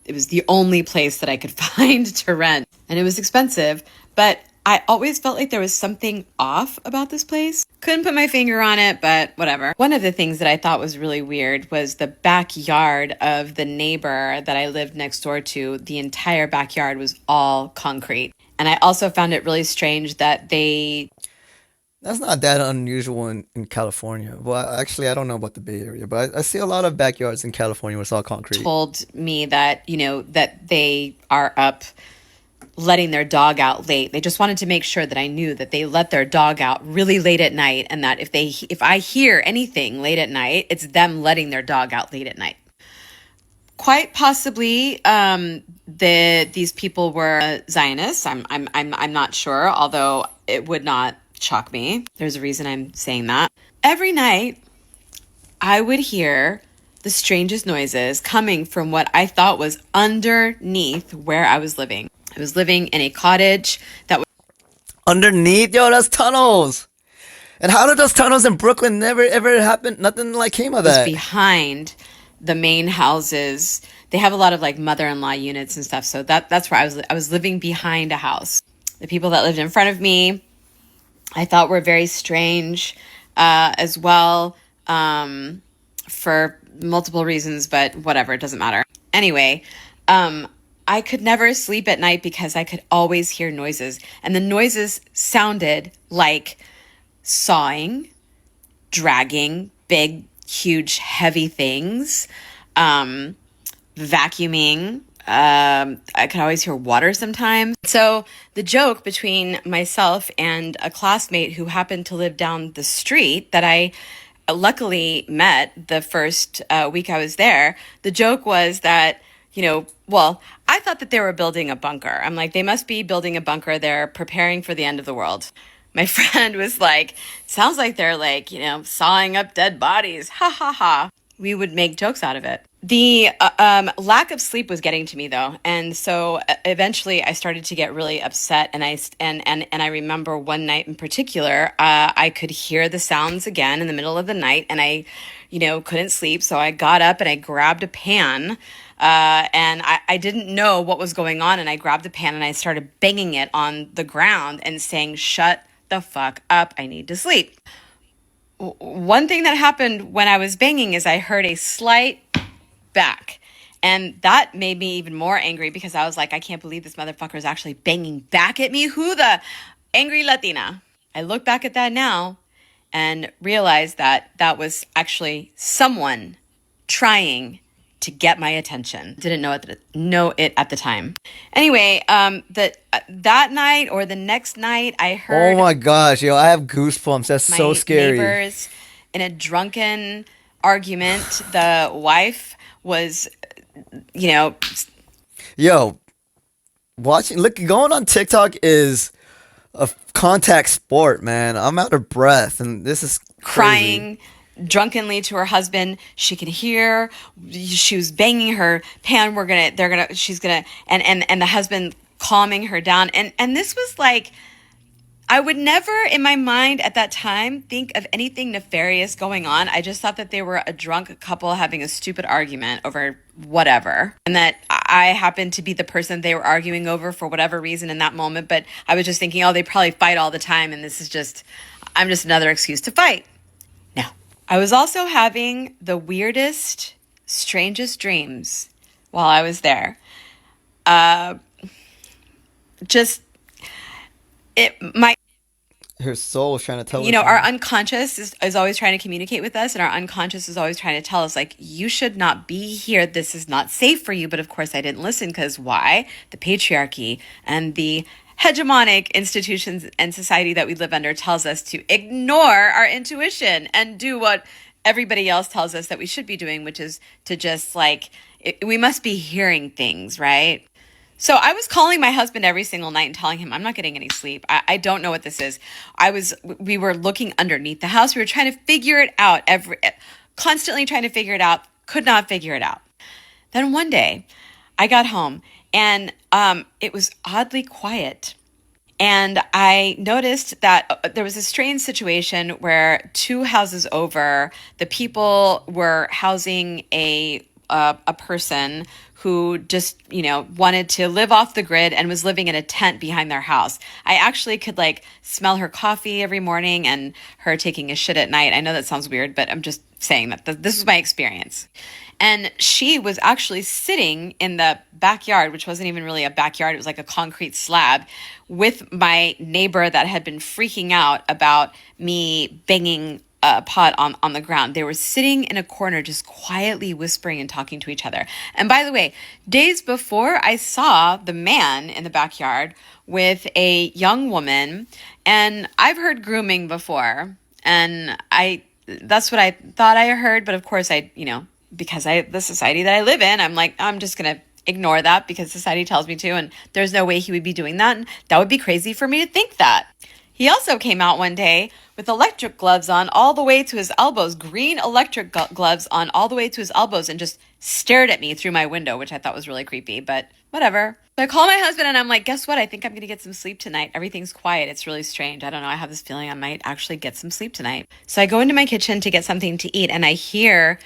it was the only place that I could find to rent. And it was expensive, but I always felt like there was something off about this place. Couldn't put my finger on it, but whatever. One of the things that I thought was really weird was the backyard of the neighbor that I lived next door to. The entire backyard was all concrete. And I also found it really strange that That's not that unusual in California. Well, actually, I don't know about the Bay Area, but I see a lot of backyards in California where it's all concrete. told me that, that they are up letting their dog out late. They just wanted to make sure that I knew that they let their dog out really late at night, and that if I hear anything late at night, it's them letting their dog out late at night. Quite possibly, these people were Zionists. I'm not sure, although it would not shock me. There's a reason I'm saying that. Every night, I would hear the strangest noises coming from what I thought was underneath where I was living. I was living in a cottage that was underneath. Yo, that's tunnels. And how did those tunnels in Brooklyn never ever happen? Nothing like came of that. Behind the main houses. They have a lot of like mother-in-law units and stuff. So that's where I was living behind a house. The people that lived in front of me, I thought were very strange as well, for multiple reasons, but whatever, it doesn't matter. Anyway, I could never sleep at night because I could always hear noises. And the noises sounded like sawing, dragging, big, huge, heavy things, vacuuming. I could always hear water sometimes. So the joke between myself and a classmate who happened to live down the street that I luckily met the first week I was there, the joke was that, well, I thought that they were building a bunker. I'm like, they must be building a bunker. They're preparing for the end of the world. My friend was like, sounds like they're like, sawing up dead bodies. Ha ha ha. We would make jokes out of it. The lack of sleep was getting to me though, and so eventually I started to get really upset. And I remember one night in particular, I could hear the sounds again in the middle of the night, and I, couldn't sleep. So I got up and I grabbed a pan, and I didn't know what was going on, and I grabbed the pan and I started banging it on the ground and saying, "Shut the fuck up! I need to sleep." One thing that happened when I was banging is I heard a slight back. And that made me even more angry because I was like, I can't believe this motherfucker is actually banging back at me. Who the angry Latina? I look back at that now and realize that that was actually someone trying to get my attention. Didn't know it at the time. Anyway, that night or the next night, I heard. Oh my gosh, yo, I have goosebumps. That's so scary. My neighbors in a drunken argument. The wife was, Yo, going on TikTok is a contact sport, man. I'm out of breath, and this is crazy. Crying drunkenly to her husband. She could hear. She was banging her pan. And the husband calming her down. And this was like, I would never in my mind at that time think of anything nefarious going on. I just thought that they were a drunk couple having a stupid argument over whatever. And that I happened to be the person they were arguing over for whatever reason in that moment. But I was just thinking, oh, they probably fight all the time. And I'm just another excuse to fight. No. I was also having the weirdest, strangest dreams while I was there. Her soul was trying to tell us. Our unconscious is always trying to communicate with us, and our unconscious is always trying to tell us, like, you should not be here. This is not safe for you. But of course, I didn't listen because why? The patriarchy and the hegemonic institutions and society that we live under tells us to ignore our intuition and do what everybody else tells us that we should be doing, which is to just we must be hearing things, right? So I was calling my husband every single night and telling him I'm not getting any sleep. I don't know what this is. We were looking underneath the house. We were trying to figure it out, constantly trying to figure it out, could not figure it out. Then one day I got home and it was oddly quiet. And I noticed that there was a strange situation where 2 houses over, the people were housing a person who just, wanted to live off the grid and was living in a tent behind their house. I actually could smell her coffee every morning and her taking a shit at night. I know that sounds weird, but I'm just saying that this was my experience. And she was actually sitting in the backyard, which wasn't even really a backyard. It was like a concrete slab with my neighbor that had been freaking out about me banging a pot on the ground. They were sitting in a corner just quietly whispering and talking to each other. And by the way, days before, I saw the man in the backyard with a young woman, and I've heard grooming before, and that's what I thought I heard, but of course because the society that I live in, I'm just going to ignore that because society tells me to, and there's no way he would be doing that, and that would be crazy for me to think that. He also came out one day with electric gloves on all the way to his elbows, green electric gloves on all the way to his elbows, and just stared at me through my window, which I thought was really creepy, but whatever. So I call my husband and I'm like, guess what? I think I'm going to get some sleep tonight. Everything's quiet. It's really strange. I don't know. I have this feeling I might actually get some sleep tonight. So I go into my kitchen to get something to eat and I hear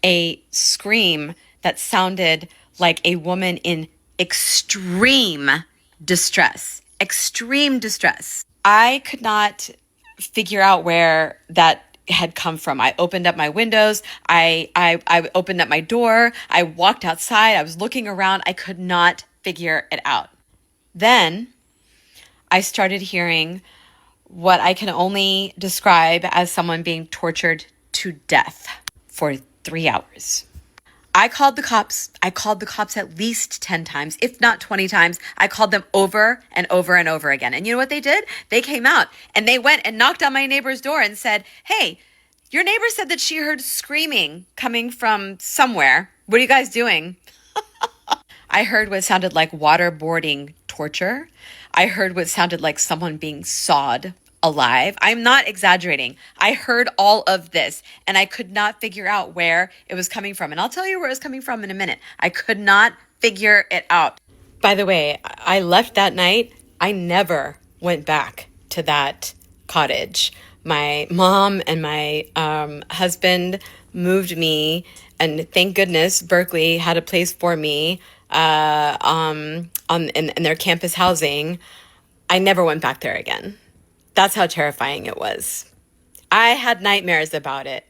a scream that sounded like a woman in extreme distress. Extreme distress. I could not figure out where that had come from. I opened up my windows. I opened up my door. I walked outside. I was looking around. I could not figure it out. Then I started hearing what I can only describe as someone being tortured to death for 3 hours. I called the cops. I called the cops at least 10 times, if not 20 times. I called them over and over and over again. And you know what they did? They came out and they went and knocked on my neighbor's door and said, "Hey, your neighbor said that she heard screaming coming from somewhere. What are you guys doing?" I heard what sounded like waterboarding torture. I heard what sounded like someone being sawed alive. I'm not exaggerating. I heard all of this and I could not figure out where it was coming from. And I'll tell you where it was coming from in a minute. I could not figure it out. By the way, I left that night. I never went back to that cottage. My mom and my husband moved me, and thank goodness Berkeley had a place for me in their campus housing. I never went back there again. That's how terrifying it was. I had nightmares about it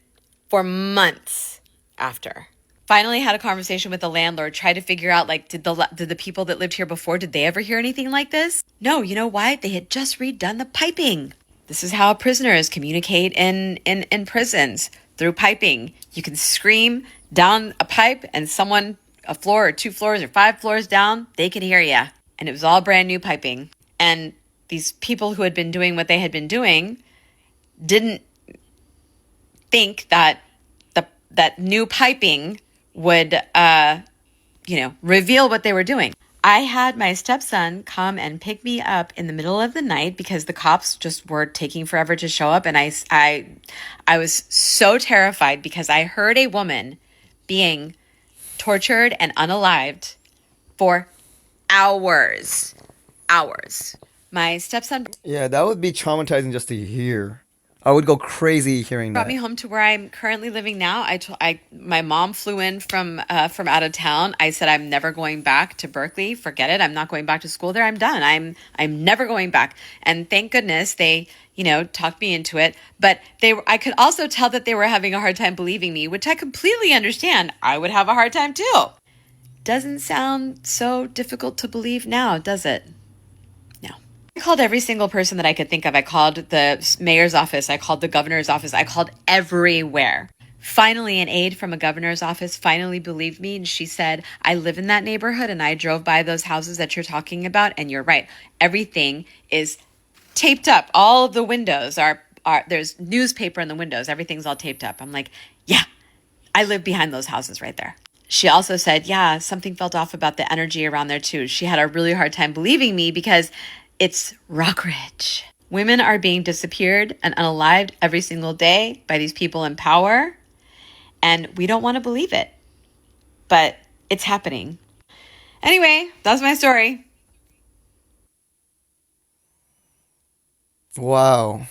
for months after. Finally had a conversation with the landlord, tried to figure out, like, did the people that lived here before, did they ever hear anything like this? No, you know why? They had just redone the piping. This is how prisoners communicate in prisons, through piping. You can scream down a pipe and someone a floor or 2 floors or 5 floors down, they can hear you. And it was all brand new piping. And these people who had been doing what they had been doing didn't think that that new piping would, reveal what they were doing. I had my stepson come and pick me up in the middle of the night because the cops just were taking forever to show up. And I was so terrified because I heard a woman being tortured and unalived for hours. My stepson Yeah, that would be traumatizing just to hear. I would go crazy hearing brought that. me home to where I'm currently living now. My mom flew in from out of town. I said I'm never going back to Berkeley. Forget it. I'm not going back to school there. I'm done. I'm never going back. And thank goodness they, talked me into it. But I could also tell that they were having a hard time believing me, which I completely understand. I would have a hard time too. Doesn't sound so difficult to believe now, does it? I called every single person that I could think of. I called the mayor's office. I called the governor's office. I called everywhere. Finally, an aide from a governor's office finally believed me. And she said, "I live in that neighborhood and I drove by those houses that you're talking about. And you're right. Everything is taped up. All of the windows are there's newspaper in the windows. Everything's all taped up." I'm like, yeah, I live behind those houses right there. She also said, yeah, something felt off about the energy around there too. She had a really hard time believing me because it's Rockridge. Women are being disappeared and unalived every single day by these people in power. And we don't want to believe it. But it's happening. Anyway, that's my story. Wow.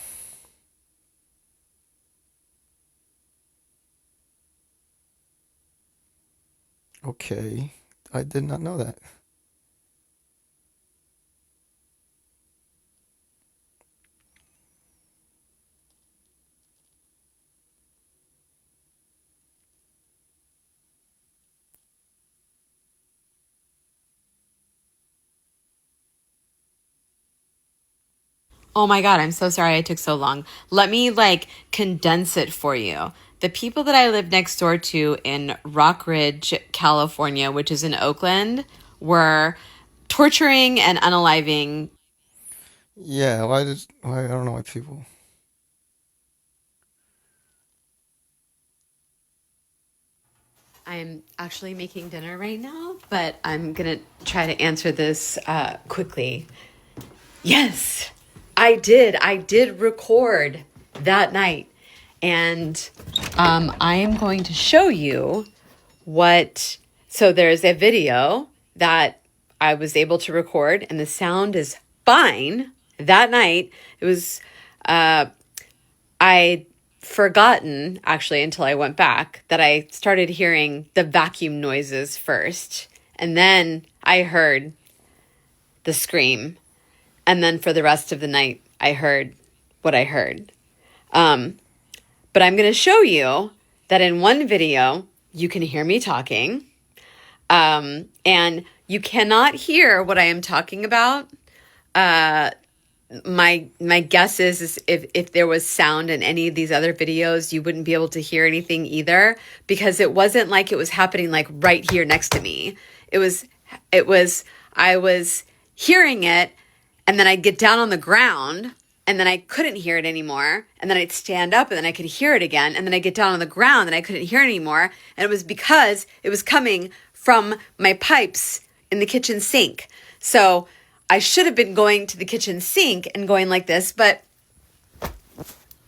Okay. I did not know that. Oh my God, I'm so sorry I took so long. Let me condense it for you. The people that I live next door to in Rockridge, California, which is in Oakland, were torturing and unaliving. Yeah, why I don't know why people. I'm actually making dinner right now, but I'm going to try to answer this quickly. Yes, I did. I did record that night. And I am going to show you what. So there's a video that I was able to record, and the sound is fine. That night, it was. I'd forgotten, actually, until I went back, that I started hearing the vacuum noises first. And then I heard the scream. And then for the rest of the night, I heard what I heard. But I'm going to show you that in one video, you can hear me talking. And you cannot hear what I am talking about. My guess is if there was sound in any of these other videos, you wouldn't be able to hear anything either, because it wasn't like it was happening like right here next to me. It was I was hearing it, and then I'd get down on the ground, and then I couldn't hear it anymore, and then I'd stand up, and then I could hear it again, and then I'd get down on the ground, and I couldn't hear it anymore, and it was because it was coming from my pipes in the kitchen sink. So I should have been going to the kitchen sink and going like this, but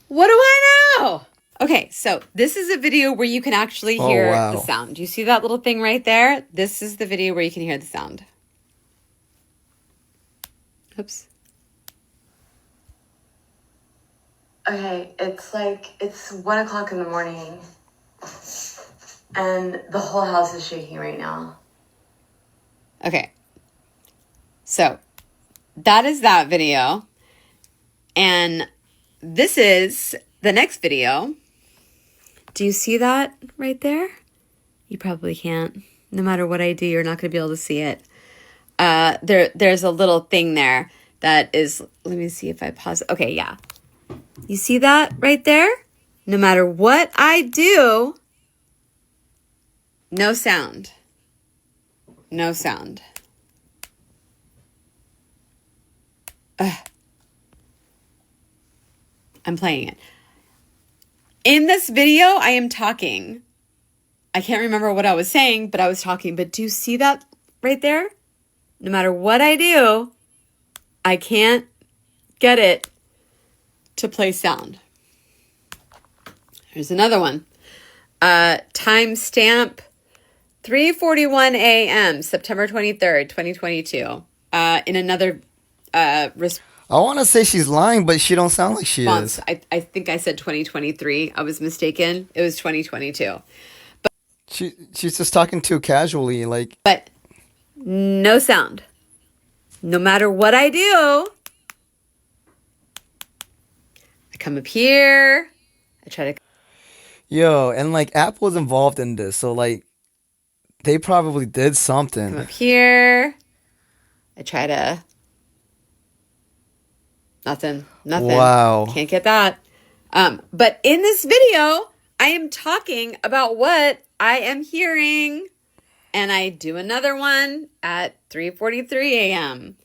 what do I know? Okay, so this is a video where you can actually Oh, hear wow. the sound. You see that little thing right there? This is the video where you can hear the sound. Oops. Okay, it's 1 o'clock in the morning, and the whole house is shaking right now. Okay. So that is that video. And this is the next video. Do you see that right there? You probably can't. No matter what I do, you're not going to be able to see it. There's a little thing there that is, let me see if I pause. Okay, yeah. You see that right there? No matter what I do, no sound. No sound. I'm playing it. In this video, I am talking. I can't remember what I was saying, but I was talking. But do you see that right there? No matter what I do, I can't get it to play sound. Here's another one. Timestamp 3:41 a.m. September 23rd, 2022. In another I want to say she's lying, but she don't sound like she response. is. I think I said 2023. I was mistaken. It was 2022. She's just talking too casually, like. But no sound. No matter what I do, I come up here. I try to. Yo, and like Apple's involved in this, so like they probably did Come something. up here. I try to. Nothing. Wow. Can't get that. But in this video, I am talking about what I am hearing. And I do another one at 3:43 a.m.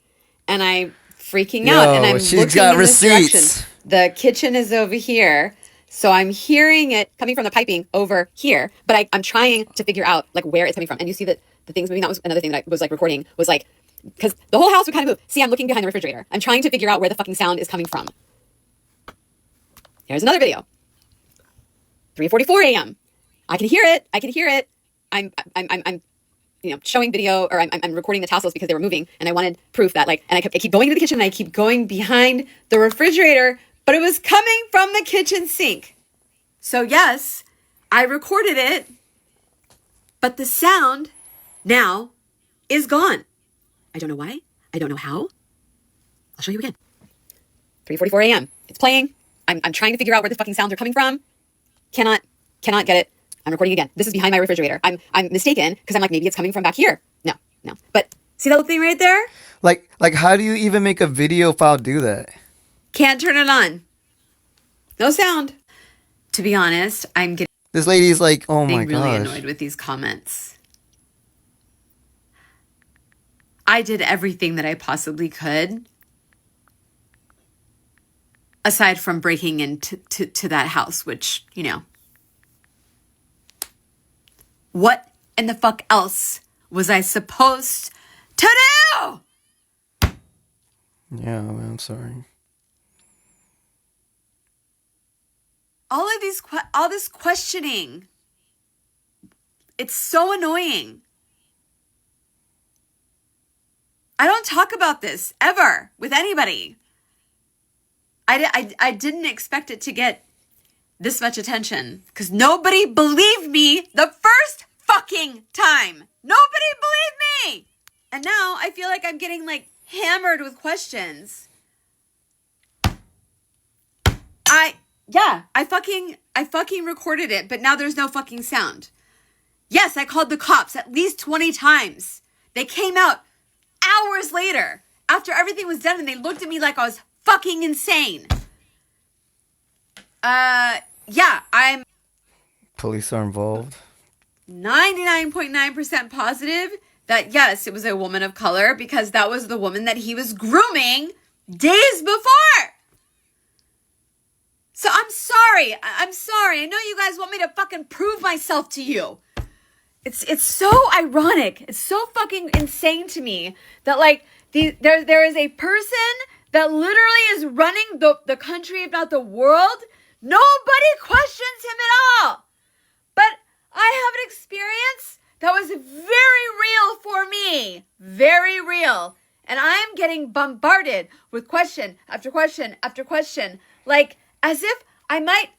And I'm freaking out. And I'm she's looking got in this receipts. direction. The kitchen is over here. So I'm hearing it coming from the piping over here. But I'm trying to figure out like where it's coming from. And you see that the things moving. That was another thing that I was like recording was like, because the whole house would kind of move. See, I'm looking behind the refrigerator. I'm trying to figure out where the fucking sound is coming from. Here's another video. 3:44 a.m. I can hear it. I'm showing video, or I'm recording the tassels because they were moving, and I wanted proof that like, and I keep going to the kitchen, and I keep going behind the refrigerator, but it was coming from the kitchen sink. So yes, I recorded it, but the sound now is gone. I don't know why. I don't know how. I'll show you again. 3:44 a.m. It's playing. I'm trying to figure out where the fucking sounds are coming from. Cannot get it. I'm recording again. This is behind my refrigerator. I'm mistaken because I'm like, maybe it's coming from back here. No. But see that little thing right there? Like how do you even make a video file do that? Can't turn it on. No sound. To be honest, I'm getting This lady's like, oh my really gosh. annoyed with these comments. I did everything that I possibly could, aside from breaking into to that house, which, you know. What in the fuck else was I supposed to do? Yeah, I'm sorry. All this questioning. It's so annoying. I don't talk about this ever with anybody. I didn't expect it to get this much attention because nobody believed me the first fucking time. Nobody believed me. And now I feel like I'm getting like hammered with questions. I fucking recorded it, but now there's no fucking sound. Yes, I called the cops at least 20 times. They came out hours later after everything was done and they looked at me like I was fucking insane. Yeah, I'm Police are involved. 99.9% positive that yes, it was a woman of color because that was the woman that he was grooming days before. So I'm sorry. I'm sorry. I know you guys want me to fucking prove myself to you. It's so ironic. It's so fucking insane to me that like there is a person that literally is running the country, if not the world. Nobody questions him at all. But I have an experience that was very real for me. Very real. And I am getting bombarded with question after question after question. Like, as if I might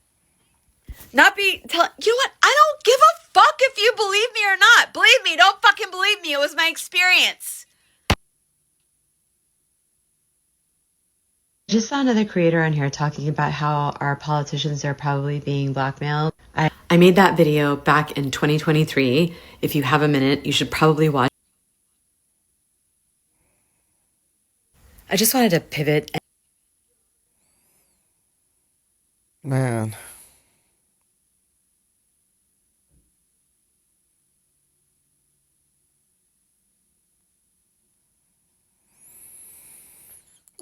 not be telling... You know what? I don't give a fuck if you believe me or not. Believe me. Don't fucking believe me. It was my experience. Just saw another creator on here talking about how our politicians are probably being blackmailed. I made that video back in 2023. If you have a minute, you should probably watch. I just wanted to pivot. Man.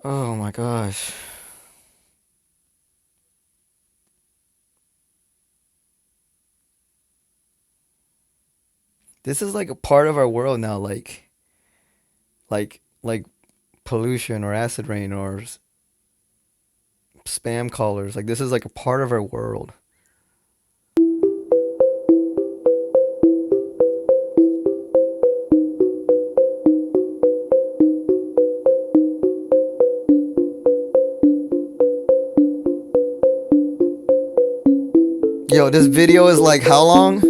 Oh my gosh. This is like a part of our world now, like pollution or acid rain or spam callers. Like this is like a part of our world. Yo, this video is like how long?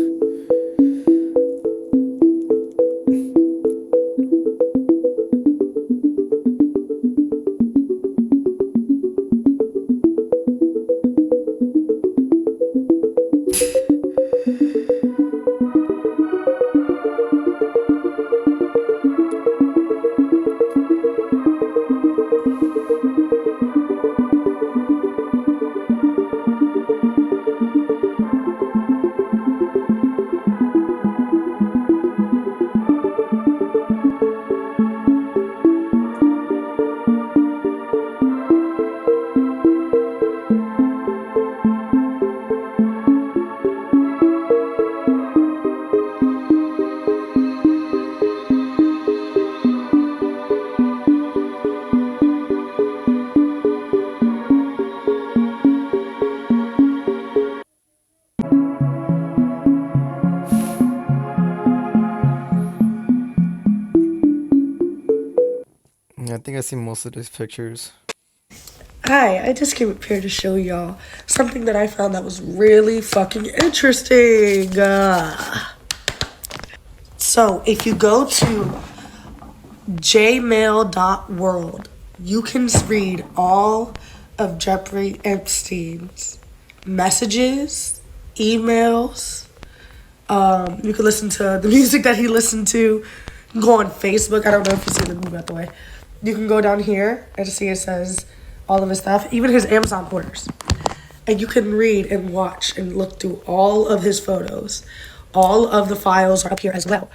Yeah, I think I see most of these pictures. Hi, I just came up here to show y'all something that I found that was really fucking interesting. So, if you go to jmail.world, you can read all of Jeffrey Epstein's messages, emails. You can listen to the music that he listened to. You can go on Facebook. I don't know if you see the movie, by the way. You can go down here and see it says all of his stuff, even his Amazon orders. And you can read and watch and look through all of his photos. All of the files are up here as well.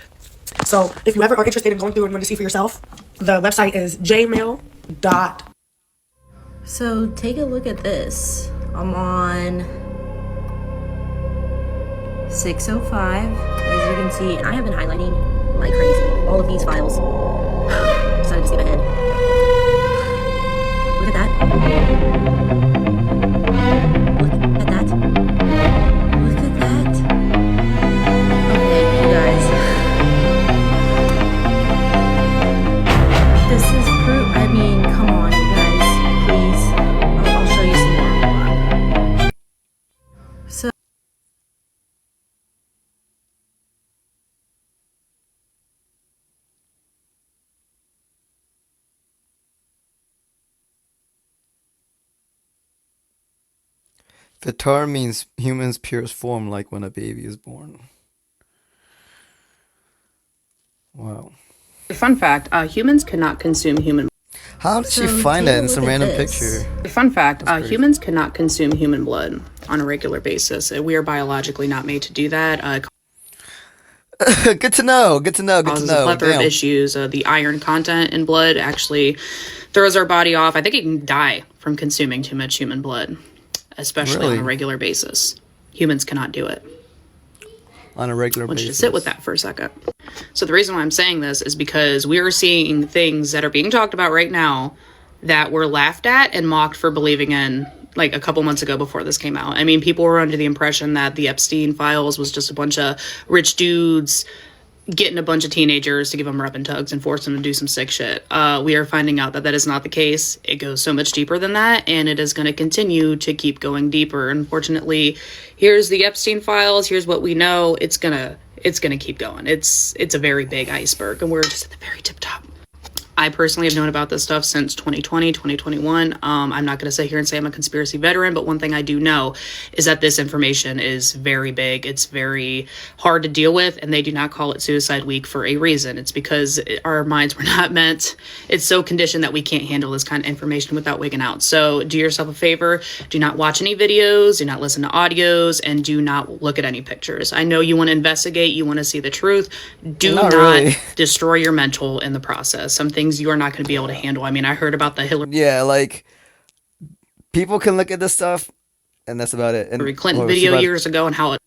So if you ever are interested in going through and want to see for yourself, the website is jmail. So take a look at this. I'm on 605. As you can see, I have been highlighting like crazy all of these files. Decided to skip ahead. Look at that. Look at that. Look at that. Okay, you guys. This is proof. I mean, come on, you guys. Please. I'll show you some more. So. Vitar means human's purest form, like when a baby is born. Wow. Fun fact, humans cannot consume human. How did she find that in some random picture? Fun fact, humans cannot consume human blood on a regular basis. We are biologically not made to do that. Good to know. Good to know. Good to Causes know. a plethora of Damn. issues. The iron content in blood actually throws our body off. I think it can die from consuming too much human blood, especially Really? on a regular basis. Humans cannot do it. On a regular I want you to basis. sit with that for a second. So the reason why I'm saying this is because we are seeing things that are being talked about right now that were laughed at and mocked for believing in like a couple months ago before this came out. I mean, people were under the impression that the Epstein files was just a bunch of rich dudes getting a bunch of teenagers to give them rub and tugs and force them to do some sick shit. We are finding out that that is not the case. It goes so much deeper than that, and it is going to continue to keep going deeper. Unfortunately, here's the Epstein files. Here's what we know. It's gonna keep going. It's a very big iceberg, and we're just at the very tip top. I personally have known about this stuff since 2020, 2021. I'm not going to sit here and say I'm a conspiracy veteran, but one thing I do know is that this information is very big. It's very hard to deal with, and they do not call it Suicide Week for a reason. It's because our minds were not meant. It's so conditioned that we can't handle this kind of information without wigging out. So do yourself a favor. Do not watch any videos. Do not listen to audios, and do not look at any pictures. I know you want to investigate. You want to see the truth. Do Not not really. destroy your mental in the process. Some things you are not going to be able to handle. I mean, I heard about the Hillary Yeah, like people can look at this stuff, and that's about it. And Clinton what was she video about- years ago and how it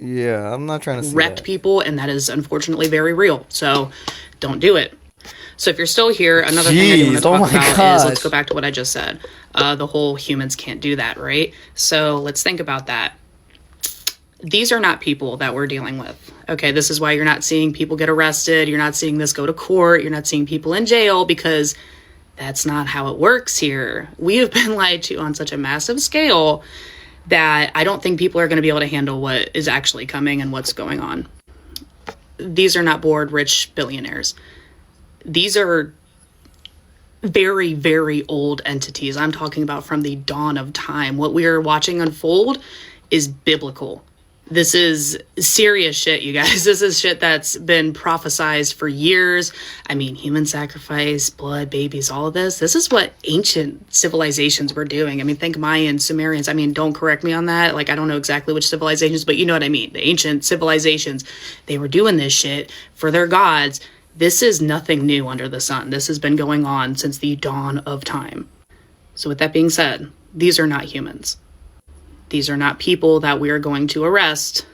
Yeah, I'm not trying to see wrecked that. people, and that is unfortunately very real. So don't do it. So if you're still here, another thing I do want Jeez, to oh talk my about is, gosh. let's go back to what I just said. The whole humans can't do that, right? So let's think about that. These are not people that we're dealing with. Okay, this is why you're not seeing people get arrested. You're not seeing this go to court. You're not seeing people in jail, because that's not how it works here. We have been lied to on such a massive scale that I don't think people are going to be able to handle what is actually coming and what's going on. These are not bored rich billionaires. These are very, very old entities. I'm talking about from the dawn of time. What we are watching unfold is biblical. This is serious shit, you guys. This is shit that's been prophesized for years. I mean, human sacrifice, blood, babies, all of this. This is what ancient civilizations were doing. I mean, think Mayans, Sumerians. I mean, don't correct me on that. Like, I don't know exactly which civilizations, but you know what I mean. The ancient civilizations, they were doing this shit for their gods. This is nothing new under the sun. This has been going on since the dawn of time. So with that being said, these are not humans. These are not people that we are going to arrest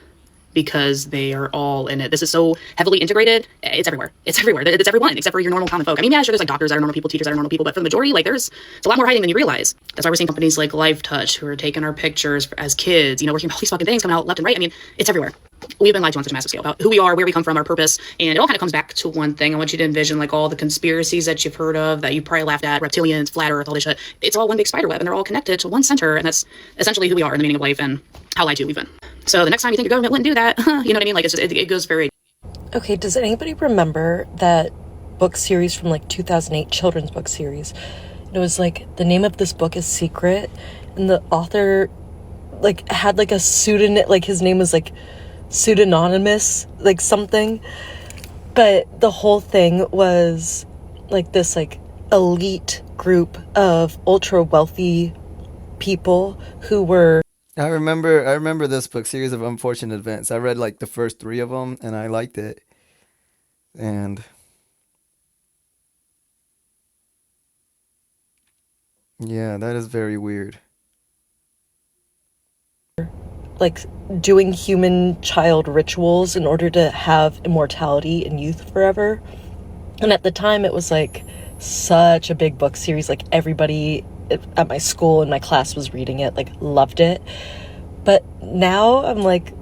because they are all in it. This is so heavily integrated. It's everywhere. It's everywhere. It's everyone except for your normal common folk. I mean, yeah, sure, there's like doctors that are normal people, teachers that are normal people, but for the majority, like it's a lot more hiding than you realize. That's why we're seeing companies like LifeTouch who are taking our pictures as kids. You know, we're seeing all these fucking things coming out left and right. I mean, it's everywhere. We've been lied to on such a massive scale about who we are, where we come from, our purpose, and it all kind of comes back to one thing. I want you to envision like all the conspiracies that you've heard of, that you probably laughed at, reptilians, flat earth, all this shit. It's all one big spider web, and they're all connected to one center, and that's essentially who we are and the meaning of life and how lied to we've been. So the next time you think your government wouldn't do that, you know what I mean? Like it goes very. Okay, does anybody remember that book series from like 2008, children's book series? It was like, the name of this book is Secret, and the author like had like a pseudonym, like his name was like pseudonymous, like something, but the whole thing was like this like elite group of ultra wealthy people who were. I remember this book, Series of Unfortunate Events. I read like the first 3 of them, and I liked it. And yeah, that is very weird. Like doing human child rituals in order to have immortality and youth forever. And at the time it was like such a big book series, like everybody at my school and my class was reading it, like loved it. But now I'm like,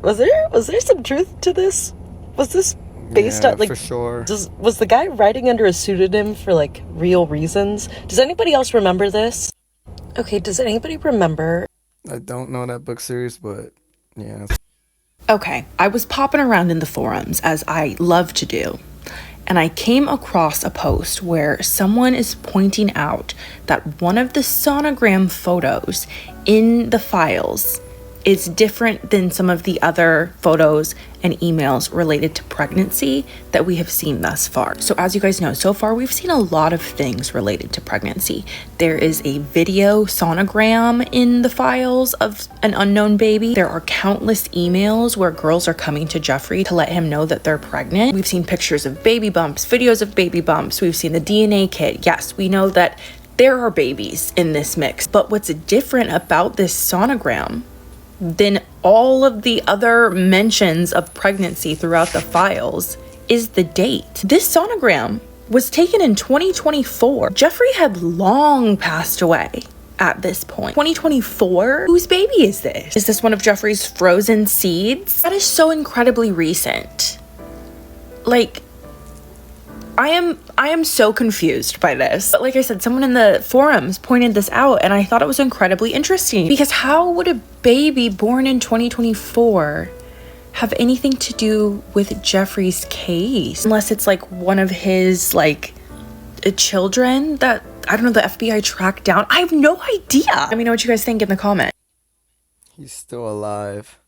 was there some truth to this? Was this based on like, for sure. Was the guy writing under a pseudonym for like real reasons? Does anybody else remember this? Okay, does anybody remember? I don't know that book series, but yeah. Okay, I was popping around in the forums, as I love to do, and I came across a post where someone is pointing out that one of the sonogram photos in the files is different than some of the other photos and emails related to pregnancy that we have seen thus far. So as you guys know, so far we've seen a lot of things related to pregnancy. There is a video sonogram in the files of an unknown baby. There are countless emails where girls are coming to Jeffrey to let him know that they're pregnant. We've seen pictures of baby bumps, videos of baby bumps. We've seen the DNA kit. Yes, we know that there are babies in this mix. But what's different about this sonogram than all of the other mentions of pregnancy throughout the files is the date. This sonogram was taken in 2024. Jeffrey had long passed away at this point. 2024? Whose baby is this? Is this one of Jeffrey's frozen seeds? That is so incredibly recent. Like, I am so confused by this. But like I said, someone in the forums pointed this out and I thought it was incredibly interesting, because how would a baby born in 2024 have anything to do with Jeffrey's case? Unless it's like one of his children that, I don't know, the FBI tracked down. I have no idea. Let me know what you guys think in the comment. He's still alive.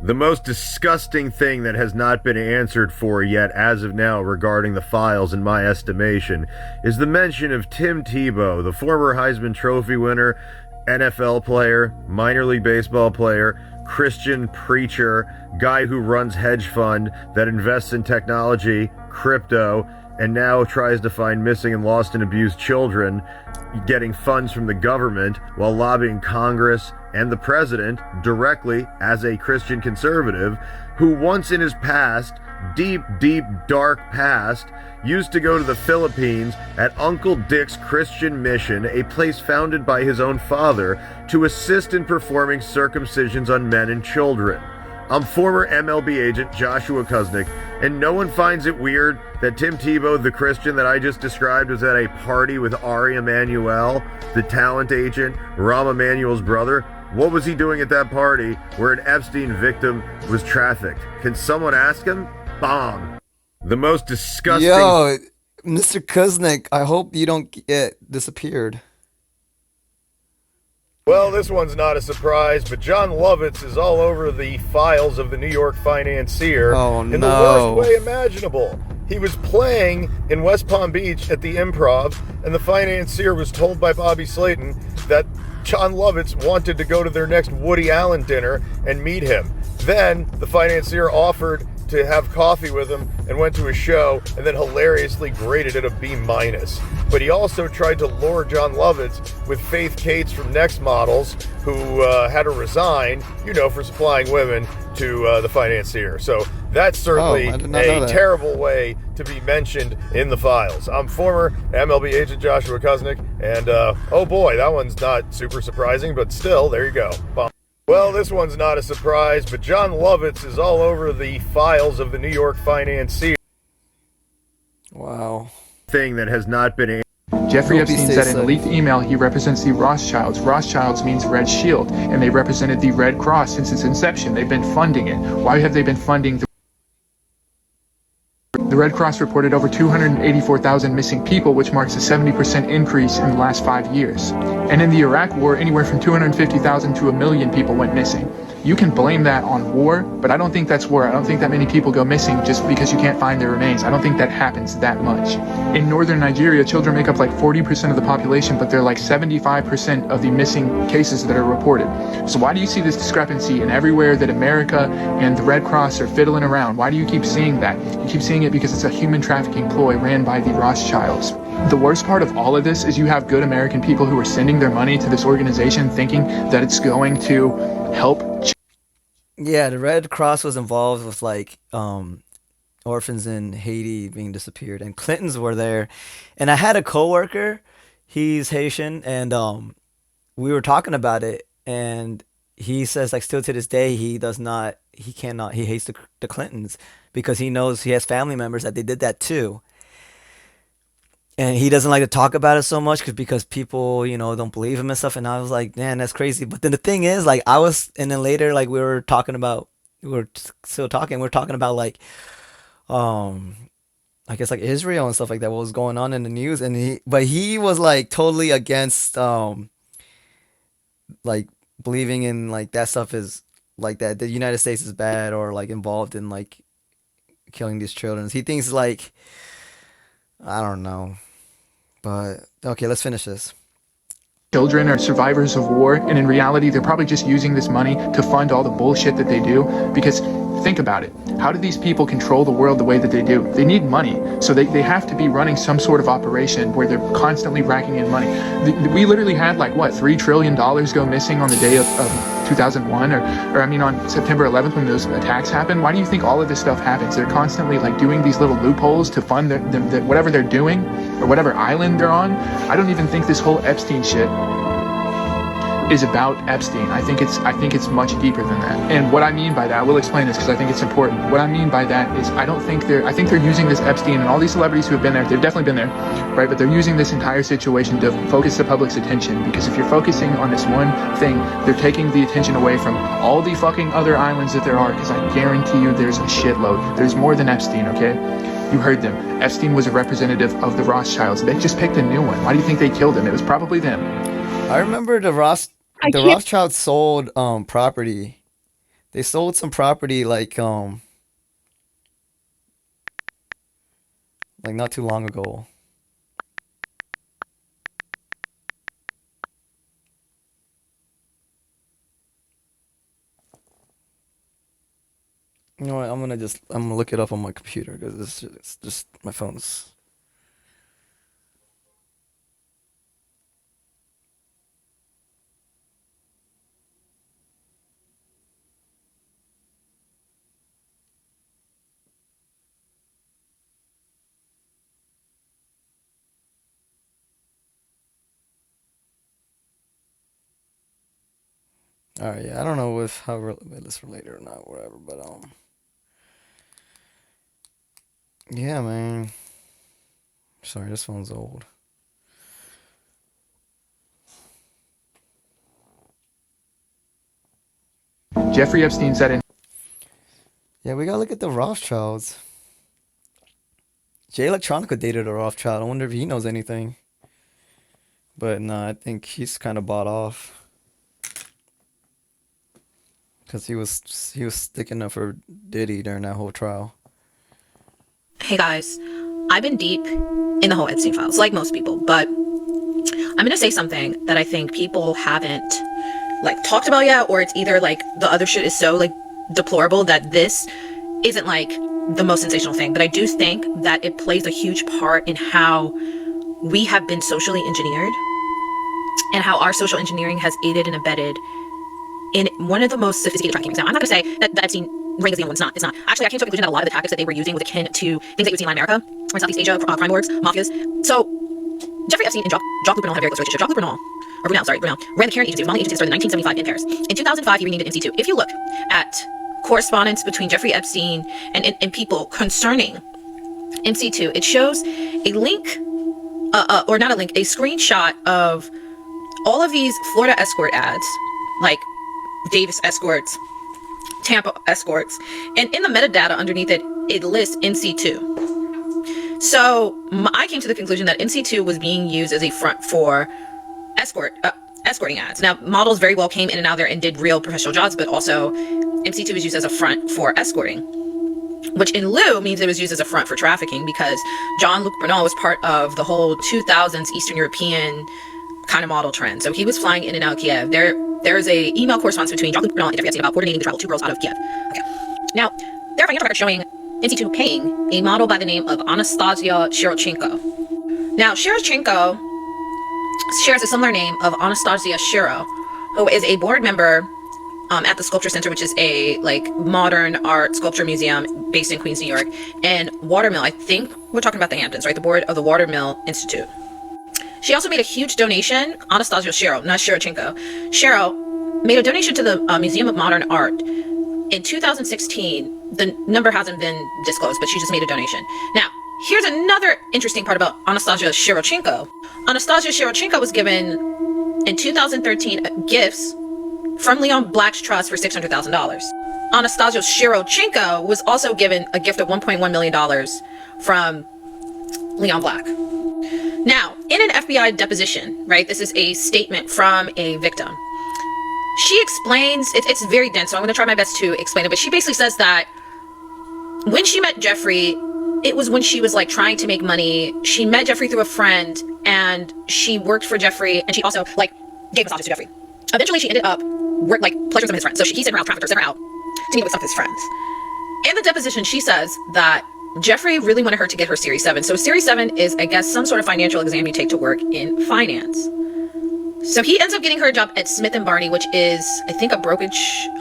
The most disgusting thing that has not been answered for yet as of now regarding the files, in my estimation, is the mention of Tim Tebow, the former Heisman Trophy winner, NFL player, minor league baseball player, Christian preacher, guy who runs hedge fund that invests in technology, crypto, and now tries to find missing and lost and abused children, getting funds from the government while lobbying Congress and the president directly as a Christian conservative, who once in his past, deep, dark past, used to go to the Philippines at Uncle Dick's Christian Mission, a place founded by his own father, to assist in performing circumcisions on men and children. I'm former MLB agent Joshua Kuznick, and no one finds it weird that Tim Tebow, the Christian that I just described, was at a party with Ari Emanuel, the talent agent, Rahm Emanuel's brother. What was he doing at that party where an Epstein victim was trafficked? Can someone ask him? Bomb. The most disgusting... Yo, Mr. Kuznick, I hope you don't get disappeared. Well, this one's not a surprise, but John Lovitz is all over the files of the New York financier in the worst way imaginable. He was playing in West Palm Beach at the Improv, and the financier was told by Bobby Slayton that John Lovitz wanted to go to their next Woody Allen dinner and meet him. Then the financier offered to have coffee with him and went to a show, and then hilariously graded it a B-. But he also tried to lure John Lovitz with Faith Cates from Next Models, who had to resign, for supplying women to the financier. So that's certainly a terrible way to be mentioned in the files. I'm former MLB agent Joshua Kuznick, and oh boy, that one's not super surprising, but still, there you go. Bum. Well, this one's not a surprise, but John Lovitz is all over the files of the New York financier. Wow. Thing that has not been... Jeffrey Epstein said in a leaked email he represents the Rothschilds. Rothschilds means Red Shield, and they represented the Red Cross since its inception. They've been funding it. Why have they been funding the Red Cross reported over 284,000 missing people, which marks a 70% increase in the last 5 years. And in the Iraq War, anywhere from 250,000 to 1 million people went missing. You can blame that on war, but I don't think that's war. I don't think that many people go missing just because you can't find their remains. I don't think that happens that much. In northern Nigeria, children make up like 40% of the population, but they're like 75% of the missing cases that are reported. So why do you see this discrepancy in everywhere that America and the Red Cross are fiddling around? Why do you keep seeing that? You keep seeing it because it's a human trafficking ploy ran by the Rothschilds. The worst part of all of this is you have good American people who are sending their money to this organization thinking that it's going to help. Yeah, the Red Cross was involved with orphans in Haiti being disappeared, and Clintons were there. And I had a coworker, he's Haitian, and we were talking about it, and he says still to this day he hates the Clintons because he knows he has family members that they did that too. And he doesn't like to talk about it so much because people, don't believe him and stuff. And I was like, man, that's crazy. But then the thing is, and then later, we were talking about, we were talking about I guess Israel and stuff like that, what was going on in the news. And he was totally against, believing in like that stuff is like that the United States is bad or like involved in like killing these children. He thinks like I don't know. But okay, let's finish this. Children are survivors of war, and in reality, they're probably just using this money to fund all the bullshit that they do. Because think about it. How do these people control the world the way that they do? They need money. So they have to be running some sort of operation where they're constantly racking in money. We literally had like, what, $3 trillion go missing on the day of 2001 or I mean on September 11th when those attacks happened. Why do you think all of this stuff happens? They're constantly like doing these little loopholes to fund whatever they're doing or whatever island they're on. I don't even think this whole Epstein shit is about Epstein. I think it's much deeper than that. And what I mean by that, I will explain this because I think it's important. What I mean by that is I think they're using this Epstein and all these celebrities who have been there, they've definitely been there, right? But they're using this entire situation to focus the public's attention, because if you're focusing on this one thing, they're taking the attention away from all the fucking other islands that there are, because I guarantee you there's a shitload. There's more than Epstein, okay? You heard them. Epstein was a representative of the Rothschilds. They just picked a new one. Why do you think they killed him? It was probably them. I remember the Rothschilds sold property. They sold some property like not too long ago. You know what? I'm gonna look it up on my computer because it's just my phone's. All right, yeah, I don't know if how it's related or not, whatever, but yeah, man. Sorry, this phone's old. Jeffrey Epstein said in. Yeah, we gotta look at the Rothschilds. Jay Electronica dated a Rothschild. I wonder if he knows anything. But no, I think he's kind of bought off. Because he was sticking up for Diddy during that whole trial. Hey guys, I've been deep in the whole Epstein files, like most people, but I'm gonna say something that I think people haven't like talked about yet, or it's either like the other shit is so like deplorable that this isn't like the most sensational thing. But I do think that it plays a huge part in how we have been socially engineered and how our social engineering has aided and abetted in one of the most sophisticated tracking. Now, I'm not going to say that Epstein ring is the only one. It's not. It's not. Actually, I came to a conclusion that a lot of the tactics that they were using was akin to things that you would see in Latin America or Southeast Asia, crime lords, mafias. So, Jeffrey Epstein and Jacques Brunel had a very close relationship. Jacques Brunel ran the Karen Agency, modeling agency that started in 1975 in Paris. In 2005, he renamed it MC2. If you look at correspondence between Jeffrey Epstein and people concerning MC2, it shows a link, or not a link, a screenshot of all of these Florida escort ads, like Davis escorts, Tampa escorts, and in the metadata underneath it, it lists NC2. So I came to the conclusion that NC2 was being used as a front for escorting ads. Now, models very well came in and out there and did real professional jobs, but also MC2 was used as a front for escorting, which in lieu means it was used as a front for trafficking, because Jean-Luc Brunel was part of the whole 2000s Eastern European kind of model trend. So he was flying in and out of Kiev. There is a email correspondence between Jean-Luc Brunel and Jeffrey Epstein about coordinating the travel of two girls out of Kiev. Okay. Now, there are financial records showing NC2 paying a model by the name of Anastasia Shirochenko. Now, Shirochenko shares a similar name of Anastasia Shiro, who is a board member at the Sculpture Center, which is a like modern art sculpture museum based in Queens, New York, and Watermill. I think we're talking about the Hamptons, right? The board of the Watermill Institute. She also made a huge donation. Anastasia Shiro, not Shirochenko. Shiro made a donation to the Museum of Modern Art in 2016. The number hasn't been disclosed, but she just made a donation. Now, here's another interesting part about Anastasia Shirochenko. Anastasia Shirochenko was given in 2013 gifts from Leon Black's trust for $600,000. Anastasia Shirochenko was also given a gift of $1.1 million from Leon Black. Now, in an FBI deposition, right, this is a statement from a victim. she explains, it's very dense, so I'm going to try my best to explain it, but she basically says that when she met Jeffrey, it was when she was like trying to make money. She met Jeffrey through a friend, and she worked for Jeffrey, and she also like gave massages to Jeffrey. Eventually, she ended up like pleasuring some of his friends. So he sent her out, trafficked her, sent her out to meet with some of his friends. In the deposition, she says that Jeffrey really wanted her to get her Series 7. So Series 7 is, I guess, some sort of financial exam you take to work in finance. So he ends up getting her a job at Smith & Barney, which is, I think, a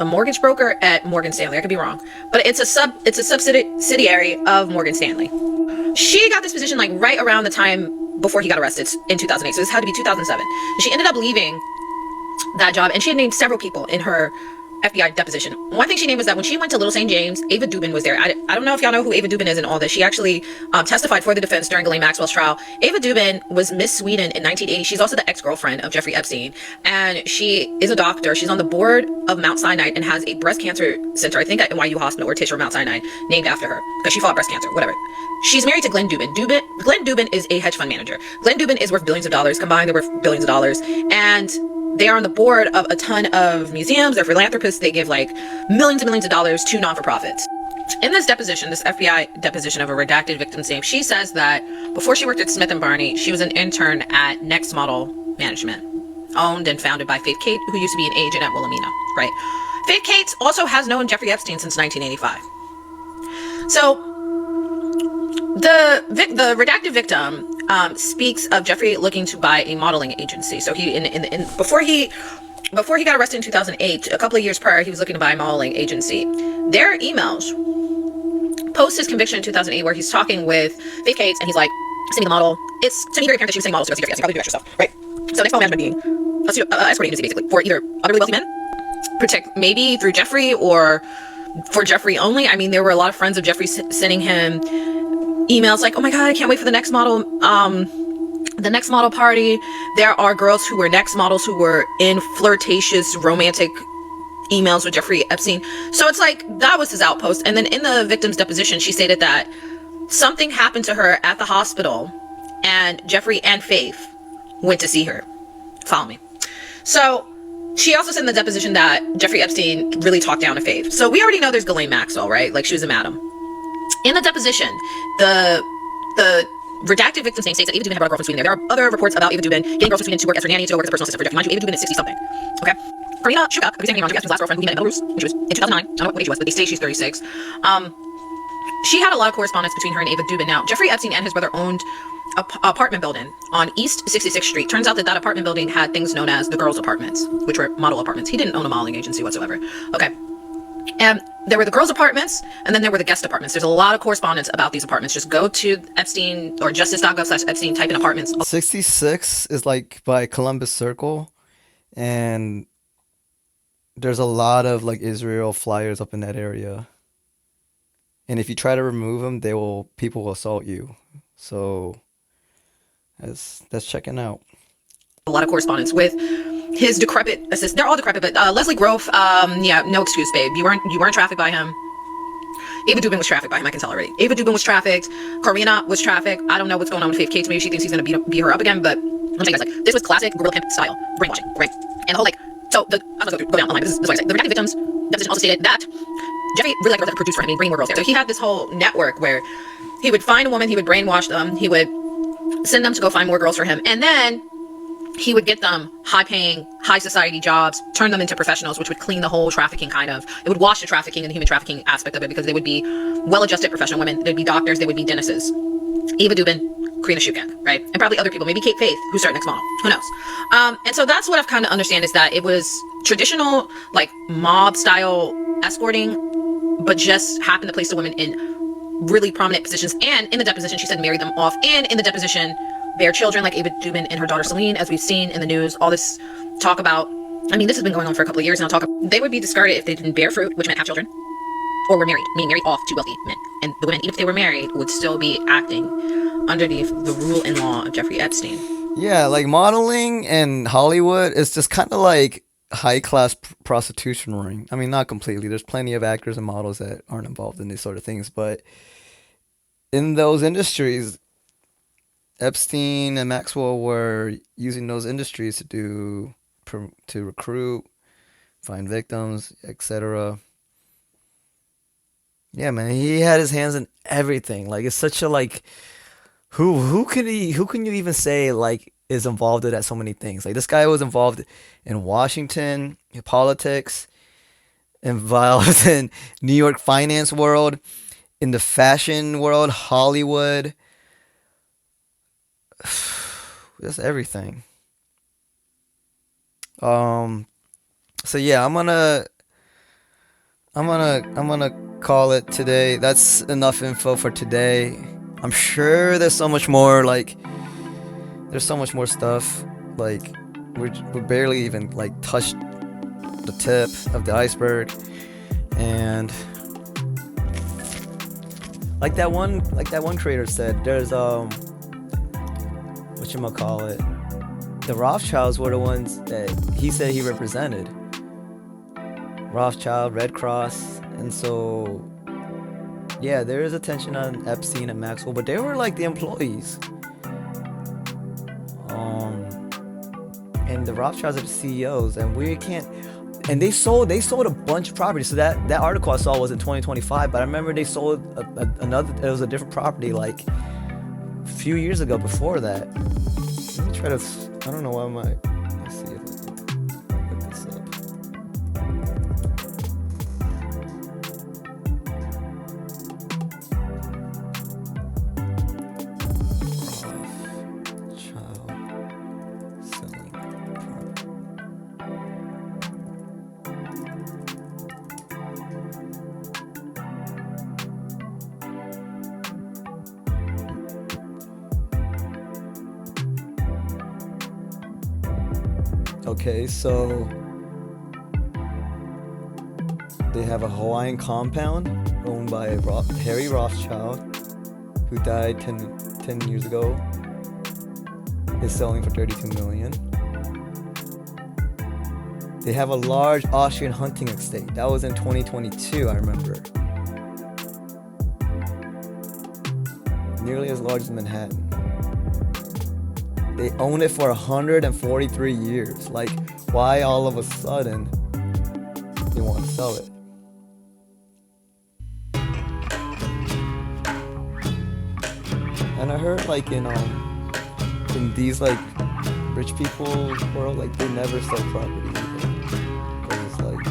mortgage broker at Morgan Stanley. I could be wrong, but it's a subsidiary of Morgan Stanley. She got this position like right around the time before he got arrested in 2008. So this had to be 2007. And she ended up leaving that job, and she had named several people in her FBI deposition. One thing she named was that when she went to Little St. James, Ava Dubin was there. I don't know if y'all know who Ava Dubin is and all this. She actually testified for the defense during Ghislaine Maxwell's trial. Ava Dubin was Miss Sweden in 1980. She's also the ex-girlfriend of Jeffrey Epstein, and she is a doctor. She's on the board of Mount Sinai and has a breast cancer center, I think at NYU Hospital or Tisch or Mount Sinai, named after her because she fought breast cancer, whatever. She's married to Glenn Dubin. Glenn Dubin is a hedge fund manager. Glenn Dubin is worth billions of dollars. Combined, they're worth billions of dollars. And they are on the board of a ton of museums. They're philanthropists. They give like millions and millions of dollars to non-for-profits. In this deposition, this FBI deposition of a redacted victim's name, she says that before she worked at Smith & Barney, she was an intern at Next Model Management, owned and founded by Faith Kate, who used to be an agent at Wilhelmina, right? Faith Kate also has known Jeffrey Epstein since 1985. So the redacted victim speaks of Jeffrey looking to buy a modeling agency. So he, before he got arrested in 2008, a couple of years prior, he was looking to buy a modeling agency. Their emails post his conviction in 2008, where he's talking with Faith Cates, and he's like, "Send me the model." It's to me very apparent that she was saying models to go see Jeffrey Epstein. Probably do extra stuff, right? So Next Model Management being a escort agency, basically, for either other really wealthy men, protect maybe through Jeffrey or for Jeffrey only. I mean, there were a lot of friends of Jeffrey sending him emails like, "Oh my God, I can't wait for the next model party." There are girls who were Next models who were in flirtatious, romantic emails with Jeffrey Epstein. So it's like, that was his outpost. And then in the victim's deposition, she stated that something happened to her at the hospital, and Jeffrey and Faith went to see her. Follow me. So she also said in the deposition that Jeffrey Epstein really talked down to Faith. So we already know there's Ghislaine Maxwell, right? Like, she was a madam. In the deposition, the redacted victim's name states that Ava Dubin had brought a girl from Sweden there. There are other reports about Ava Dubin getting girls from Sweden to work as her nanny, to work as a personal assistant for Jeffrey. Mind you, Ava Dubin is 60-something. Okay? Karina Shukak, who's Jeffrey Epstein's last girlfriend, who he met in Belarus when she was in 2009. I don't know what age she was, but they say she's 36. She had a lot of correspondence between her and Ava Dubin. Now, Jeffrey Epstein and his brother owned an apartment building on East 66th Street. Turns out that that apartment building had things known as the girls' apartments, which were model apartments. He didn't own a modeling agency whatsoever. Okay. And there were the girls' apartments, and then there were the guest apartments. There's a lot of correspondence about these apartments. Just go to Epstein or justice.gov/Epstein, type in apartments. 66 is like by Columbus Circle, and there's a lot of like Israel flyers up in that area. And if you try to remove them, people will assault you. So that's checking out. A lot of correspondence with his decrepit assistant. They're all decrepit, but Leslie Grove, yeah, no excuse, babe. You weren't trafficked by him. Ava Dubin was trafficked by him, I can tell already. Ava Dubin was trafficked. Karina was trafficked. I don't know what's going on with Faith Cates. Maybe she thinks he's going to beat her up again, but I'm telling you guys, like, this was classic gorilla pimp style brainwashing, right? And the whole, like, so I'm going to go down the line. This is what I say. The redacted victims deposition also stated that Jeffrey really liked girls that produced for him, and he'd bring more girls there. So he had this whole network where he would find a woman, he would brainwash them, he would send them to go find more girls for him, and then he would get them high-paying, high-society jobs, turn them into professionals, which would clean the whole trafficking kind of. It would wash the trafficking and the human trafficking aspect of it, because they would be well-adjusted professional women. They'd be doctors. They would be dentists. Ava Dubin, Karina Shukak, right? And probably other people. Maybe Kate Faith, who started Next Model. Who knows? And so that's what I've kind of understand, is that it was traditional, like, mob-style escorting, but just happened to place the women in really prominent positions. And in the deposition, she said marry them off. And in the deposition, bear children, like Ava Dubin and her daughter Celine, as we've seen in the news. All this talk about, I mean, this has been going on for a couple of years now. They would be discarded if they didn't bear fruit, which meant have children, or were married, meaning married off to wealthy men. And the women, even if they were married, would still be acting underneath the rule and law of Jeffrey Epstein. Yeah, like modeling in Hollywood is just kind of like high-class prostitution ring. I mean, not completely. There's plenty of actors and models that aren't involved in these sort of things, but in those industries, Epstein and Maxwell were using those industries to recruit find victims, etc. Yeah, man, he had his hands in everything. Like it's such a like who can you even say like is involved in so many things? Like this guy was involved in Washington, in politics, involved in New York finance world, in the fashion world, Hollywood, just everything. Um, so yeah, I'm gonna call it today. That's enough info for today. I'm sure there's so much more. Like there's so much more stuff. Like we barely even like touched the tip of the iceberg, and like that one creator said, there's whatchamacallit, the Rothschilds were the ones that he said he represented. Rothschild, Red Cross, and so yeah, there is attention on Epstein and Maxwell, but they were like the employees. And the Rothschilds are the CEOs, and we can't. And they sold a bunch of property. So that article I saw was in 2025, but I remember they sold another. It was a different property like a few years ago before that. Let me try to. I don't know why let's see if I can look this up. Okay, so they have a Hawaiian compound owned by Harry Rothschild, who died 10 years ago. Is selling for 32 million. They have a large Austrian hunting estate. That was in 2022, I remember. Nearly as large as Manhattan. They own it for 143 years. Like, why all of a sudden they want to sell it? And I heard like in these like rich people world, like they never sell property either. 'Cause it's like,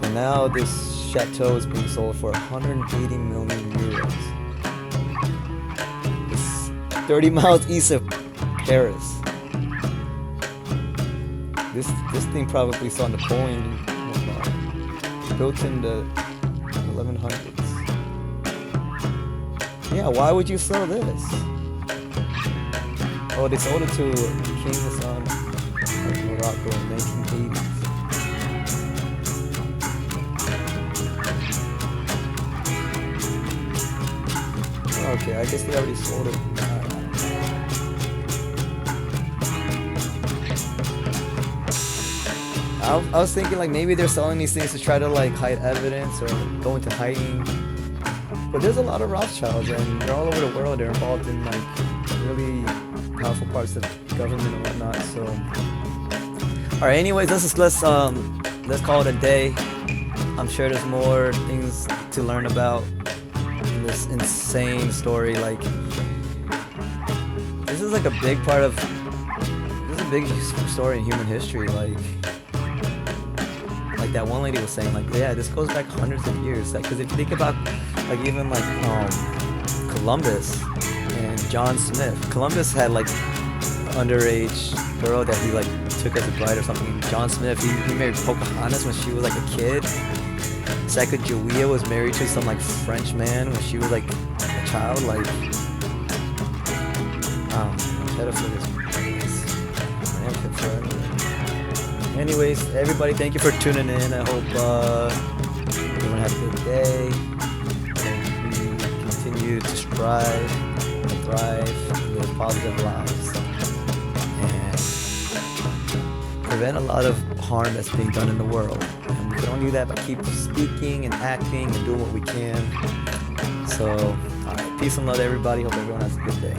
and now this chateau is being sold for 180 million euros. 30 miles east of Paris. This thing probably saw Napoleon built in the 1100s. Yeah, why would you sell this? Oh, they sold it to King Hassan of Morocco in 1980s. Okay, I guess they already sold it. I was thinking like maybe they're selling these things to try to like hide evidence or go into hiding. But there's a lot of Rothschilds and they're all over the world. They're involved in like really powerful parts of government and whatnot. So, all right. Anyways, let's call it a day. I'm sure there's more things to learn about in this insane story. Like this is like a big part of. This is a big story in human history. Like that one lady was saying, like, yeah, this goes back hundreds of years. Like, because if you think about, like, even like Columbus and John Smith. Columbus had like underage girl that he like took as a bride or something. John Smith, he married Pocahontas when she was like a kid. Sacagawea was married to some like French man when she was like a child. Like, anyways, everybody, thank you for tuning in. I hope everyone has a good day. And we continue to strive and thrive, live positive lives, and prevent a lot of harm that's being done in the world. And we can only do that by keep speaking and acting and doing what we can. So, all right, peace and love, everybody. Hope everyone has a good day.